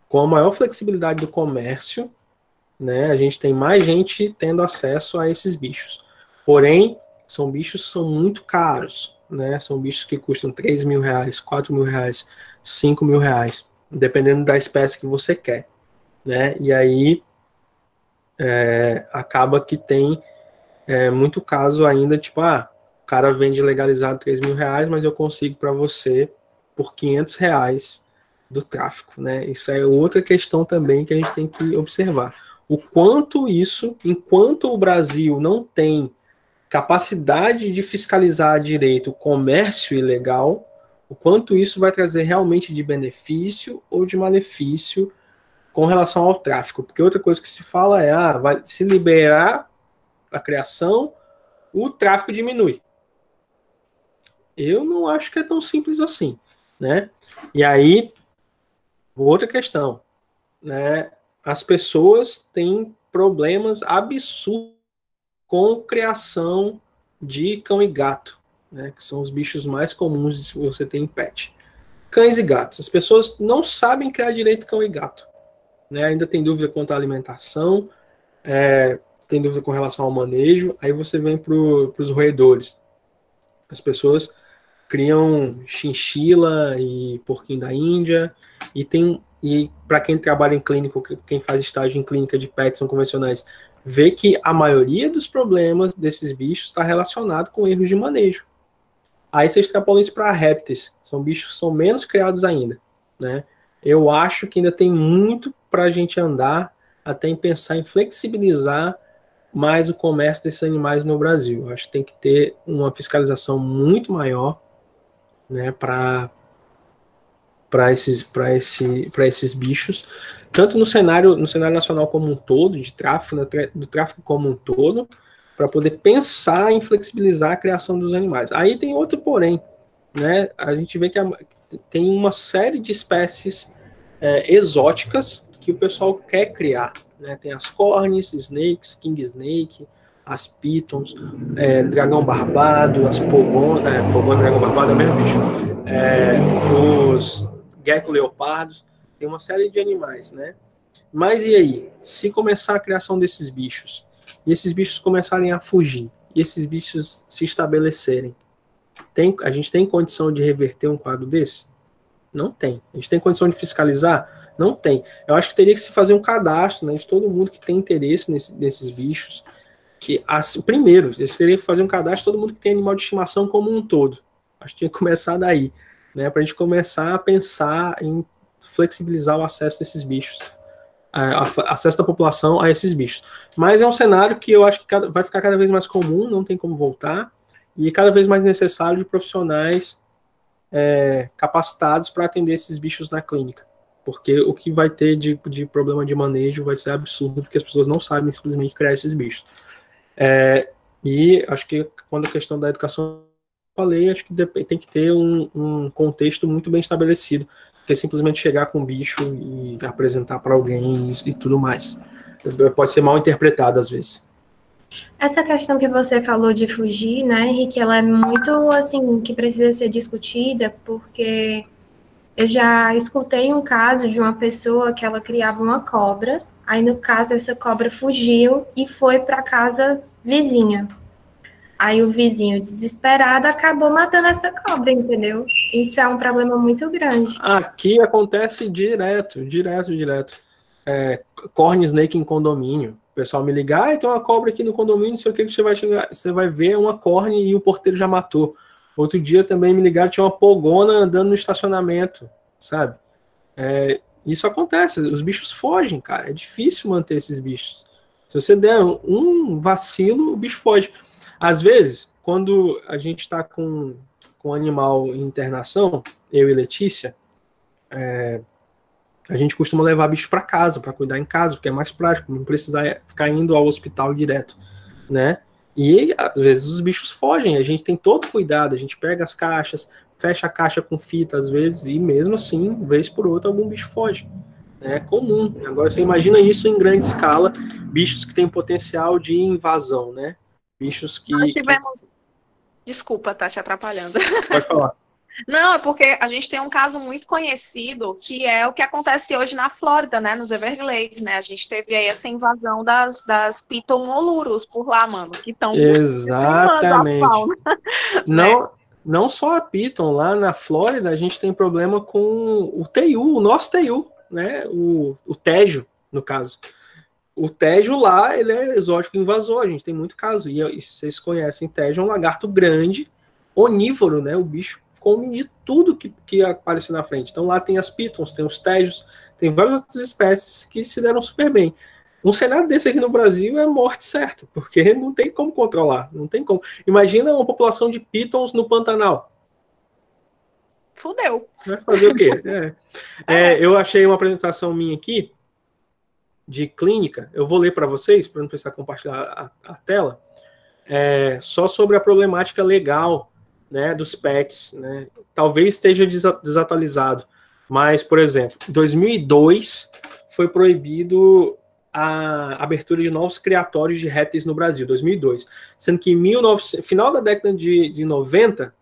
com a maior flexibilidade do comércio, né, a gente tem mais gente tendo acesso a esses bichos. Porém, são bichos que são muito caros, né? São bichos que custam R$3.000, R$4.000, R$5.000, dependendo da espécie que você quer, né? E aí acaba que tem muito caso ainda, tipo, o cara vende legalizado R$3.000, mas eu consigo para você por R$500 do tráfico, né? Isso é outra questão também que a gente tem que observar. O quanto isso, enquanto o Brasil não tem capacidade de fiscalizar direito o comércio ilegal, o quanto isso vai trazer realmente de benefício ou de malefício com relação ao tráfico. Porque outra coisa que se fala vai se liberar a criação, o tráfico diminui. Eu não acho que é tão simples assim, né? E aí, outra questão, né? As pessoas têm problemas absurdos com criação de cão e gato, né? Que são os bichos mais comuns que você tem em pet. Cães e gatos. As pessoas não sabem criar direito cão e gato, né? Ainda tem dúvida quanto à alimentação, tem dúvida com relação ao manejo. Aí você vem para os roedores. As pessoas criam chinchila e porquinho da Índia, e para quem trabalha em clínico, quem faz estágio em clínica de pets são convencionais, vê que a maioria dos problemas desses bichos está relacionado com erros de manejo. Aí você extrapola isso para répteis, são bichos que são menos criados ainda, né? Eu acho que ainda tem muito para a gente andar até em pensar em flexibilizar mais o comércio desses animais no Brasil. Eu acho que tem que ter uma fiscalização muito maior, né, para esses bichos, tanto no cenário nacional como um todo, de tráfico, do tráfico como um todo, para poder pensar em flexibilizar a criação dos animais. Aí tem outro porém, né? A gente vê que tem uma série de espécies exóticas que o pessoal quer criar, né? Tem as cornes, snakes, king snake, as pitons, dragão barbado, as pogona, dragão barbado é o mesmo bicho, os gecko leopardos, tem uma série de animais, né? Mas e aí? Se começar a criação desses bichos, e esses bichos começarem a fugir, e esses bichos se estabelecerem, a gente tem condição de reverter um quadro desse? Não tem. A gente tem condição de fiscalizar? Não tem. Eu acho que teria que se fazer um cadastro, né, de todo mundo que tem interesse nesses bichos. Primeiro, eles teriam que fazer um cadastro de todo mundo que tem animal de estimação como um todo. Acho que tinha que começar daí, né, para a gente começar a pensar em flexibilizar o acesso desses bichos. acesso da população a esses bichos. Mas é um cenário que eu acho que vai ficar cada vez mais comum, não tem como voltar, e cada vez mais necessário de profissionais capacitados para atender esses bichos na clínica. Porque o que vai ter de problema de manejo vai ser absurdo, porque as pessoas não sabem simplesmente criar esses bichos. E acho que quando a questão da educação, eu falei, acho que tem que ter um contexto muito bem estabelecido, porque simplesmente chegar com o bicho e apresentar para alguém e tudo mais. Pode ser mal interpretado às vezes. Essa questão que você falou de fugir, né, Henrique, ela é muito, assim, que precisa ser discutida, porque eu já escutei um caso de uma pessoa que ela criava uma cobra, aí no caso essa cobra fugiu e foi para a casa vizinha. Aí o vizinho, desesperado, acabou matando essa cobra, entendeu? Isso é um problema muito grande. Aqui acontece direto. Corn snake em condomínio. O pessoal me liga, tem uma cobra aqui no condomínio, não sei o que você vai chegar, você vai ver uma corn e o porteiro já matou. Outro dia também me ligaram, tinha uma pogona andando no estacionamento, sabe? Isso acontece, os bichos fogem, cara. É difícil manter esses bichos. Se você der um vacilo, o bicho foge. Às vezes, quando a gente está com um animal em internação, eu e Letícia, a gente costuma levar bicho para casa, para cuidar em casa, porque é mais prático, não precisar ficar indo ao hospital direto, né? E às vezes os bichos fogem, a gente tem todo cuidado, a gente pega as caixas, fecha a caixa com fita às vezes, e mesmo assim, vez por outra, algum bicho foge. É comum. Agora você imagina isso em grande escala, bichos que têm potencial de invasão, né? Bichos que... Nós tivemos... Desculpa, tá te atrapalhando. Pode falar. Não, é porque a gente tem um caso muito conhecido, que é o que acontece hoje na Flórida, né, nos Everglades, né, a gente teve aí essa invasão das Piton Molurus por lá, mano, que estão... Exatamente. Né? Não só a Piton, lá na Flórida a gente tem problema com o teiu, o nosso teiu, né, o tejo, no caso. O tejo lá, ele é exótico invasor, a gente tem muito caso, e vocês conhecem tejo, é um lagarto grande, onívoro, né, o bicho come de tudo que aparece na frente. Então lá tem as pitons, tem os tejos, tem várias outras espécies que se deram super bem. Um cenário desse aqui no Brasil é morte certa, porque não tem como controlar, não tem como. Imagina uma população de pitons no Pantanal. Fudeu. Vai fazer o quê? Eu achei uma apresentação minha aqui, de clínica, eu vou ler para vocês, para não precisar compartilhar a tela, só sobre a problemática legal, né, dos pets, né? Talvez esteja desatualizado, mas, por exemplo, em 2002 foi proibido a abertura de novos criatórios de répteis no Brasil, 2002, sendo que em final da década de 90,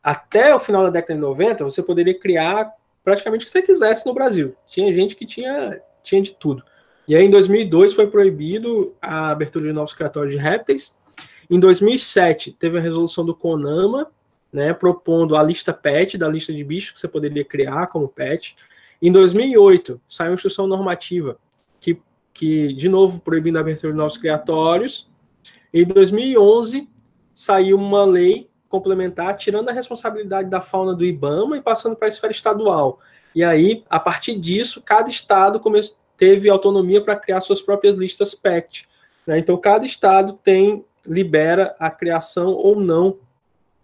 até o final da década de 90, você poderia criar praticamente o que você quisesse no Brasil. Tinha gente que tinha de tudo. E aí, em 2002, foi proibido a abertura de novos criatórios de répteis. Em 2007, teve a resolução do CONAMA, né, propondo a lista PET, da lista de bichos que você poderia criar como PET. Em 2008, saiu uma instrução normativa que de novo, proibindo a abertura de novos criatórios. Em 2011, saiu uma lei complementar, tirando a responsabilidade da fauna do IBAMA e passando para a esfera estadual. E aí, a partir disso, cada estado teve autonomia para criar suas próprias listas PET. Né? Então, cada estado libera a criação ou não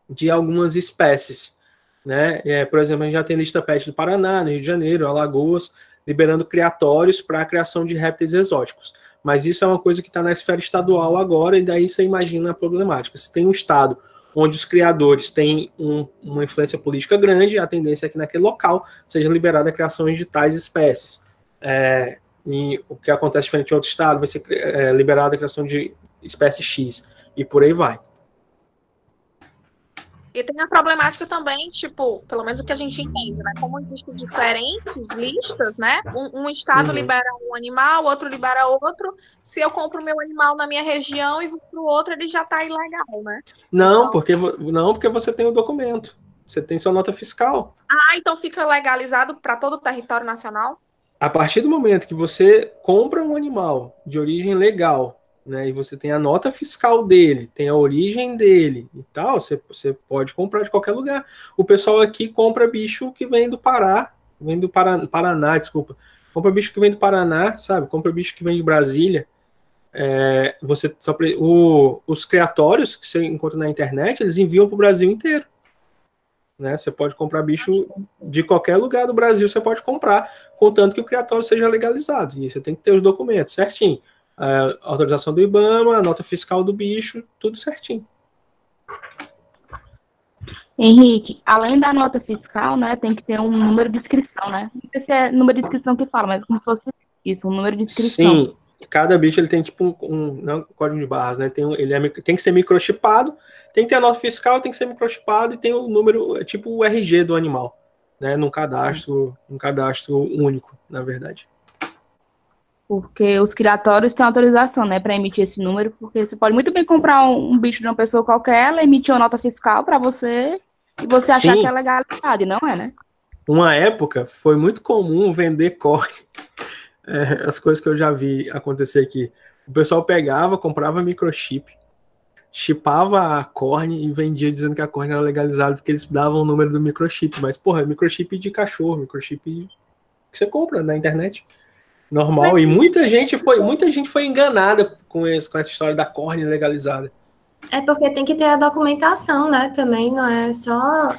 de algumas espécies. Né? Por exemplo, a gente já tem lista PET do Paraná, no Rio de Janeiro, Alagoas, liberando criatórios para a criação de répteis exóticos. Mas isso é uma coisa que está na esfera estadual agora, e daí você imagina a problemática. Se tem um estado onde os criadores têm uma influência política grande, a tendência é que naquele local seja liberada a criação de tais espécies. E o que acontece diferente em outro estado vai ser liberada a criação de espécie X, e por aí vai. E tem a problemática também, tipo, pelo menos o que a gente entende, né? Como existem diferentes listas, né? Um estado libera um animal, outro libera outro. Se eu compro o meu animal na minha região e vou para o outro, ele já está ilegal, né? Não, porque você tem o documento. Você tem sua nota fiscal. Então fica legalizado para todo o território nacional? A partir do momento que você compra um animal de origem legal, né, e você tem a nota fiscal dele, tem a origem dele e tal, você pode comprar de qualquer lugar. O pessoal aqui compra bicho que vem do Paraná, desculpa, Compra bicho que vem do Paraná, sabe? Compra bicho que vem de Brasília. Os criatórios que você encontra na internet, eles enviam para o Brasil inteiro. Né? Você pode comprar bicho de qualquer lugar do Brasil, você pode comprar, contanto que o criatório seja legalizado. E você tem que ter os documentos certinho. A autorização do IBAMA, a nota fiscal do bicho, tudo certinho. Henrique, além da nota fiscal, né, tem que ter um número de inscrição, né? Não sei se é número de inscrição que fala, mas como se fosse isso, um número de inscrição. Sim, cada bicho ele tem tipo um código de barras, né? Tem que ser microchipado, tem que ter a nota fiscal, tem que ser microchipado e tem o número, tipo o RG do animal, né? Um cadastro único, na verdade. Porque os criatórios têm autorização, né, para emitir esse número, porque você pode muito bem comprar um bicho de uma pessoa qualquer, ela emitir uma nota fiscal para você e você achar Sim. que é legalidade, não é, né? Uma época foi muito comum vender corne. As coisas que eu já vi acontecer aqui. O pessoal pegava, comprava microchip, chipava a corne e vendia dizendo que a corne era legalizada porque eles davam o número do microchip. Mas, porra, é microchip de cachorro, microchip que você compra na internet. Normal. E muita gente foi enganada com essa história da corne legalizada. É porque tem que ter a documentação, né? Também não é só...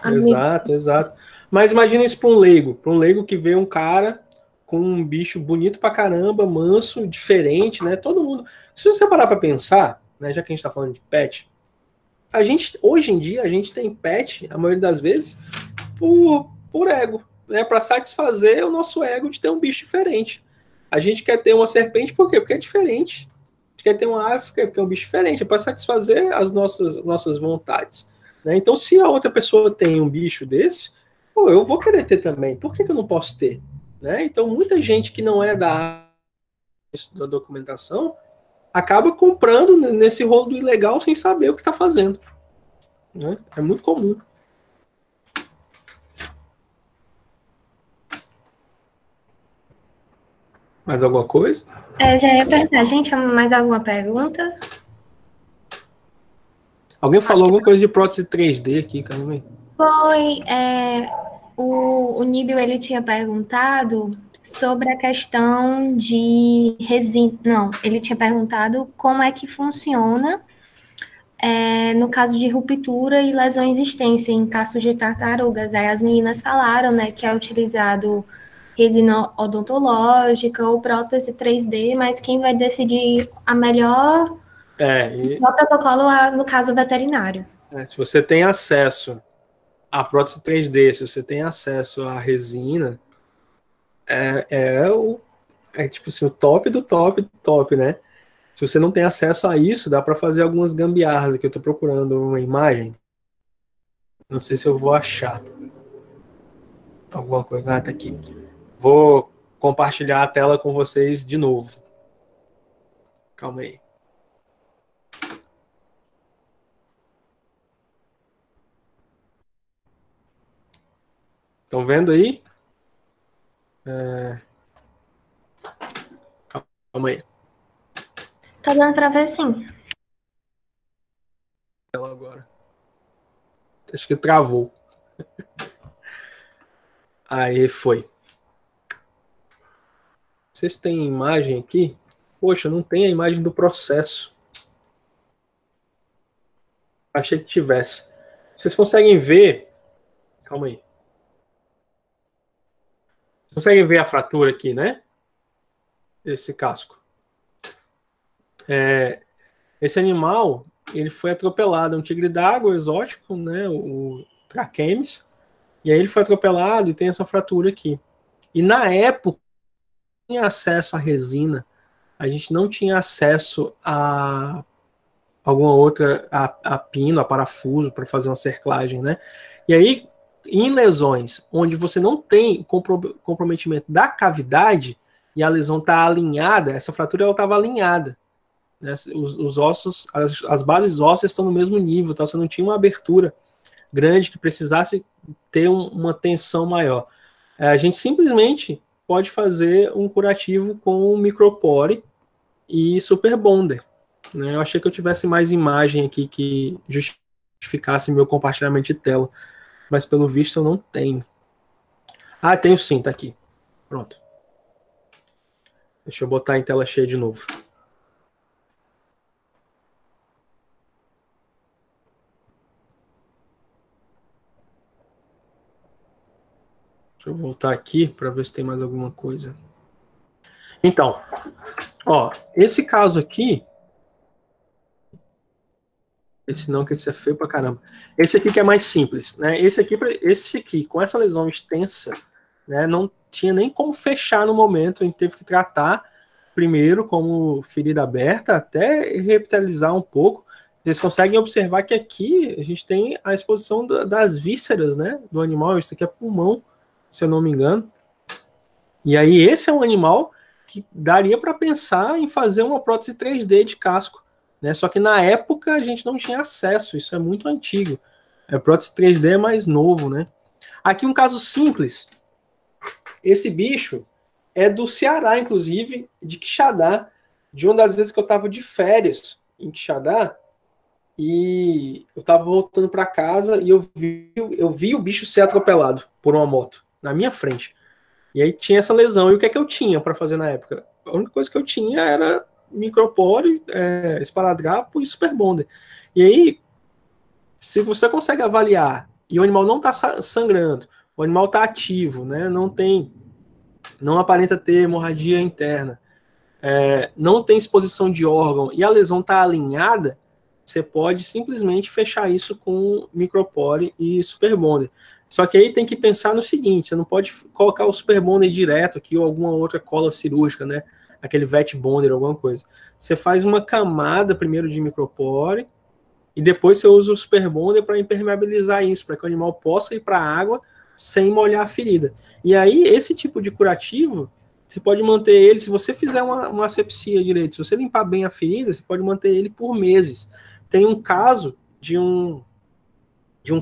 Exato. Mas imagina isso para um leigo que vê um cara com um bicho bonito pra caramba, manso, diferente, né? Todo mundo... Se você parar para pensar, né, já que a gente tá falando de pet, hoje em dia, a gente tem pet, a maioria das vezes, por ego, né? Para satisfazer o nosso ego de ter um bicho diferente. A gente quer ter uma serpente, por quê? Porque é diferente. A gente quer ter uma ave, porque é um bicho diferente. É para satisfazer as nossas vontades. Né? Então, se a outra pessoa tem um bicho desse, eu vou querer ter também. Por que eu não posso ter? Né? Então, muita gente que não é da documentação acaba comprando nesse rolo do ilegal sem saber o que está fazendo. Né? É muito comum. Mais alguma coisa? Já ia perguntar, gente, mais alguma pergunta? Alguém falou alguma coisa de prótese 3D aqui, calma. Foi, o Níbio, ele tinha perguntado sobre a questão de resina. Não, ele tinha perguntado como é que funciona no caso de ruptura e lesão existência em casos de tartarugas. Aí as meninas falaram, né, que é utilizado resina odontológica ou prótese 3D, mas quem vai decidir a melhor o protocolo é, no caso, veterinário. Se você tem acesso à prótese 3D, se você tem acesso à resina, tipo assim, o top do top do top, né? Se você não tem acesso a isso, dá para fazer algumas gambiarras. Aqui eu estou procurando uma imagem. Não sei se eu vou achar alguma coisa. Tá aqui. Vou compartilhar a tela com vocês de novo. Calma aí. Estão vendo aí? Calma aí. Tá dando para ver, sim. Agora. Acho que travou. Aí foi. Vocês têm imagem aqui? Poxa, não tem a imagem do processo. Achei que tivesse. Vocês conseguem ver? Calma aí. Vocês conseguem ver a fratura aqui, né? Esse casco. Esse animal, ele foi atropelado. É um tigre d'água exótico, né? O Trachemis. E aí ele foi atropelado e tem essa fratura aqui. E na época, não tinha acesso à resina. A gente não tinha acesso a alguma outra, a pino, a parafuso para fazer uma cerclagem, né? E aí, em lesões onde você não tem comprometimento da cavidade e a lesão está alinhada, essa fratura ela estava alinhada, né? Os ossos, as bases ósseas estão no mesmo nível, então você não tinha uma abertura grande que precisasse ter uma tensão maior. A gente simplesmente pode fazer um curativo com micropore e super bonder. Né? Eu achei que eu tivesse mais imagem aqui que justificasse meu compartilhamento de tela, mas pelo visto eu não tenho. Tenho sim, tá aqui. Pronto. Deixa eu botar em tela cheia de novo. Deixa eu voltar aqui para ver se tem mais alguma coisa. Então, ó, esse caso aqui, esse não, que esse é feio pra caramba. Esse aqui que é mais simples, né? Esse aqui com essa lesão extensa, né, não tinha nem como fechar no momento, a gente teve que tratar primeiro como ferida aberta, até revitalizar um pouco. Vocês conseguem observar que aqui a gente tem a exposição das vísceras, né, do animal. Isso aqui é pulmão, se eu não me engano. E aí esse é um animal que daria para pensar em fazer uma prótese 3D de casco, né? Só que na época a gente não tinha acesso, isso é muito antigo. A prótese 3D é mais novo, né? Aqui um caso simples. Esse bicho é do Ceará, inclusive, de Quixadá, de uma das vezes que eu estava de férias em Quixadá, e eu estava voltando para casa e eu vi o bicho ser atropelado por uma moto na minha frente. E aí tinha essa lesão. E o que é que eu tinha para fazer na época? A única coisa que eu tinha era micropore, esparadrapo e super bonder. E aí, se você consegue avaliar e o animal não está sangrando, o animal está ativo, né? Não aparenta ter hemorragia interna, não tem exposição de órgão e a lesão está alinhada, você pode simplesmente fechar isso com micropore e super bonder. Só que aí tem que pensar no seguinte, você não pode colocar o super bonder direto aqui ou alguma outra cola cirúrgica, né? Aquele vet bonder, alguma coisa. Você faz uma camada primeiro de micropore e depois você usa o super bonder para impermeabilizar isso, para que o animal possa ir para a água sem molhar a ferida. E aí, esse tipo de curativo, você pode manter ele, se você fizer uma asepsia direito, se você limpar bem a ferida, você pode manter ele por meses. Tem um caso de um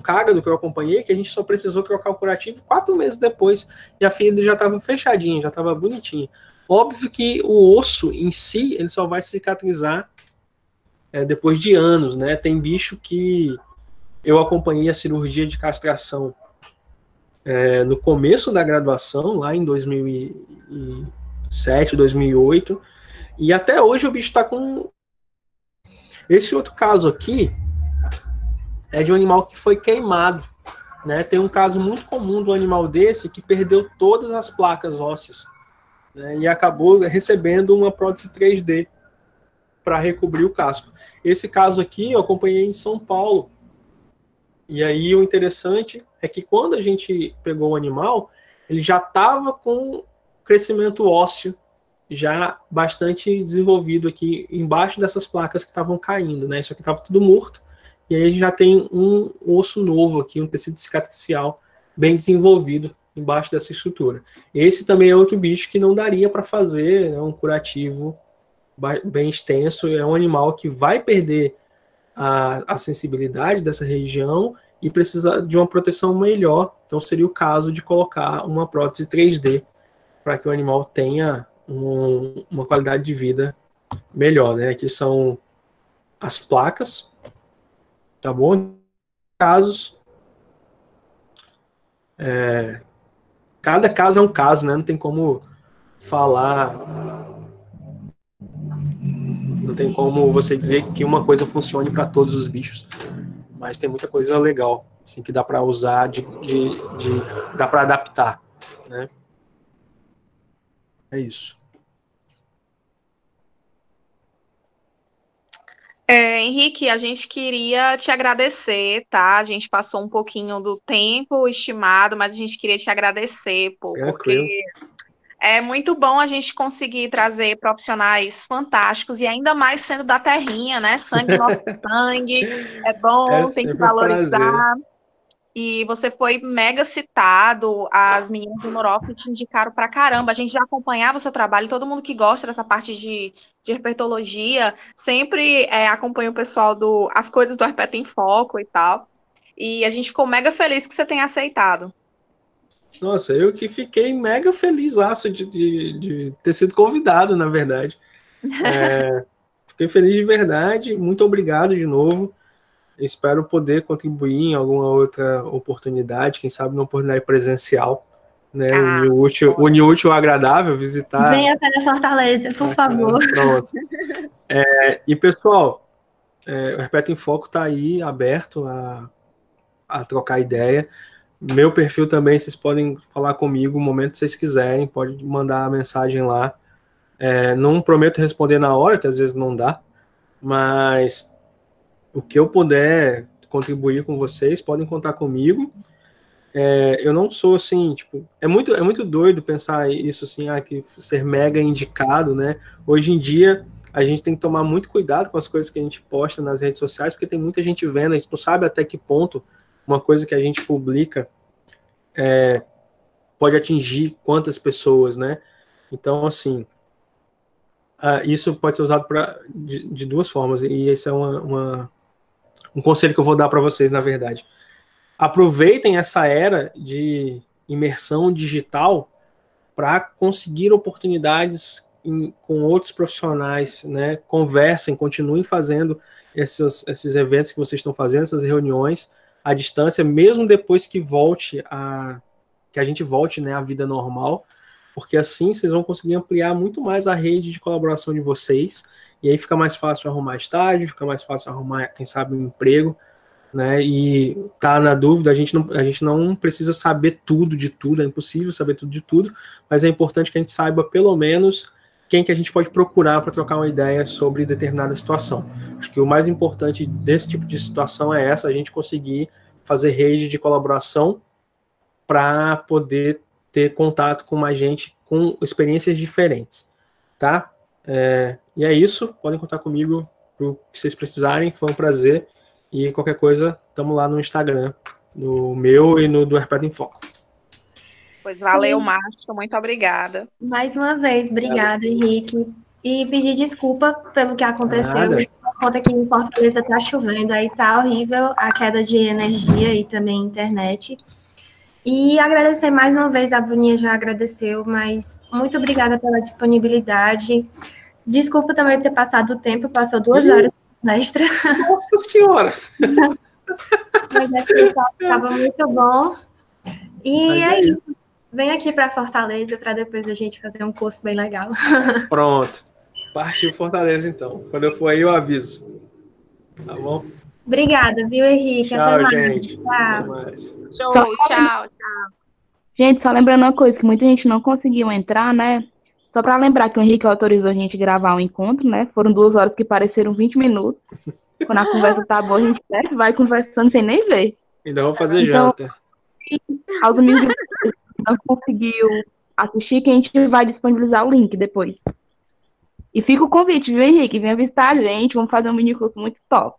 cágado que eu acompanhei, que a gente só precisou trocar o curativo 4 meses depois, e a ferida já estava fechadinha, já estava bonitinha. Óbvio que o osso em si, ele só vai cicatrizar depois de anos, né? Tem bicho que eu acompanhei a cirurgia de castração no começo da graduação, lá em 2007, 2008, e até hoje o bicho está com... Esse outro caso aqui é de um animal que foi queimado, né? Tem um caso muito comum do animal desse que perdeu todas as placas ósseas, né? E acabou recebendo uma prótese 3D para recobrir o casco. Esse caso aqui eu acompanhei em São Paulo. E aí o interessante é que quando a gente pegou o animal, ele já estava com crescimento ósseo já bastante desenvolvido aqui embaixo dessas placas que estavam caindo, né? Isso aqui estava tudo morto. E aí a gente já tem um osso novo aqui, um tecido cicatricial bem desenvolvido embaixo dessa estrutura. Esse também é outro bicho que não daria para fazer, né, um curativo bem extenso. É um animal que vai perder a sensibilidade dessa região e precisa de uma proteção melhor. Então seria o caso de colocar uma prótese 3D para que o animal tenha uma qualidade de vida melhor, né? Aqui são as placas, tá bom? Casos, cada caso é um caso, né? Não tem como falar, não tem como você dizer que uma coisa funcione para todos os bichos, mas tem muita coisa legal, assim, que dá para usar, dá para adaptar, né? É isso. Henrique, a gente queria te agradecer, tá? A gente passou um pouquinho do tempo estimado, mas a gente queria te agradecer, porque é muito bom a gente conseguir trazer profissionais fantásticos e ainda mais sendo da terrinha, né? Sangue do nosso sangue, é bom, tem que valorizar. E você foi mega citado, as meninas do Norof te indicaram pra caramba. A gente já acompanhava o seu trabalho, todo mundo que gosta dessa parte de herpetologia sempre acompanha o pessoal do As Coisas do Herpeto em Foco e tal. E a gente ficou mega feliz que você tenha aceitado. Nossa, eu que fiquei mega feliz de ter sido convidado, na verdade. Fiquei feliz de verdade, muito obrigado de novo. Espero poder contribuir em alguma outra oportunidade, quem sabe numa oportunidade presencial, né? Unir o útil ao agradável, visitar. Venha para Fortaleza, por favor. Pronto. E, pessoal, o Herpeto em Foco está aí aberto a trocar ideia. Meu perfil também, vocês podem falar comigo no momento que vocês quiserem, pode mandar a mensagem lá. Não prometo responder na hora, que às vezes não dá, mas o que eu puder contribuir com vocês, podem contar comigo. Eu não sou assim, tipo, é muito doido pensar isso assim, que ser mega indicado, né? Hoje em dia, a gente tem que tomar muito cuidado com as coisas que a gente posta nas redes sociais, porque tem muita gente vendo, a gente não sabe até que ponto uma coisa que a gente publica pode atingir quantas pessoas, né? Então, assim, isso pode ser usado de duas formas, e esse é um conselho que eu vou dar para vocês, na verdade. Aproveitem essa era de imersão digital para conseguir oportunidades com outros profissionais, né? Conversem, continuem fazendo esses eventos que vocês estão fazendo, essas reuniões à distância, mesmo depois que a gente volte, né, à vida normal, porque assim vocês vão conseguir ampliar muito mais a rede de colaboração de vocês, e aí fica mais fácil arrumar estágio, fica mais fácil arrumar, quem sabe, um emprego, né? E tá na dúvida, a gente não precisa saber tudo de tudo, é impossível saber tudo de tudo, mas é importante que a gente saiba pelo menos quem que a gente pode procurar para trocar uma ideia sobre determinada situação. Acho que o mais importante desse tipo de situação é a gente conseguir fazer rede de colaboração para poder ter contato com mais gente com experiências diferentes, tá? E é isso, podem contar comigo pro que vocês precisarem, foi um prazer, e qualquer coisa, estamos lá no Instagram, no meu e no do Herpeto em Foco. Pois valeu, Márcio, muito obrigada. Mais uma vez, obrigada, Henrique. E pedir desculpa pelo que aconteceu. Por conta que em Fortaleza tá chovendo, aí tá horrível a queda de energia e também internet. E agradecer mais uma vez, a Bruninha já agradeceu, mas muito obrigada pela disponibilidade. Desculpa também ter passado o tempo, passou 2 horas extra. Nossa Senhora! Mas estava muito bom. E é isso. Vem aqui para Fortaleza para depois a gente fazer um curso bem legal. Pronto. Partiu Fortaleza, então. Quando eu for aí, eu aviso. Tá bom? Obrigada, viu, Henrique? Tchau, até mais. gente. Tchau. Até mais. Show, tchau. Gente, só lembrando uma coisa, que muita gente não conseguiu entrar, né? Só para lembrar que o Henrique autorizou a gente gravar um encontro, né? Foram 2 horas que pareceram 20 minutos. Quando a conversa tá boa, a gente vai conversando sem nem ver. Ainda vou fazer janta. Aos amigos que não conseguiu assistir, que a gente vai disponibilizar o link depois. E fica o convite, viu, Henrique? Venha visitar a gente, vamos fazer um mini curso muito top.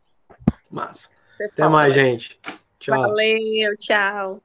Massa. Até mais, gente. Tchau. Valeu, tchau.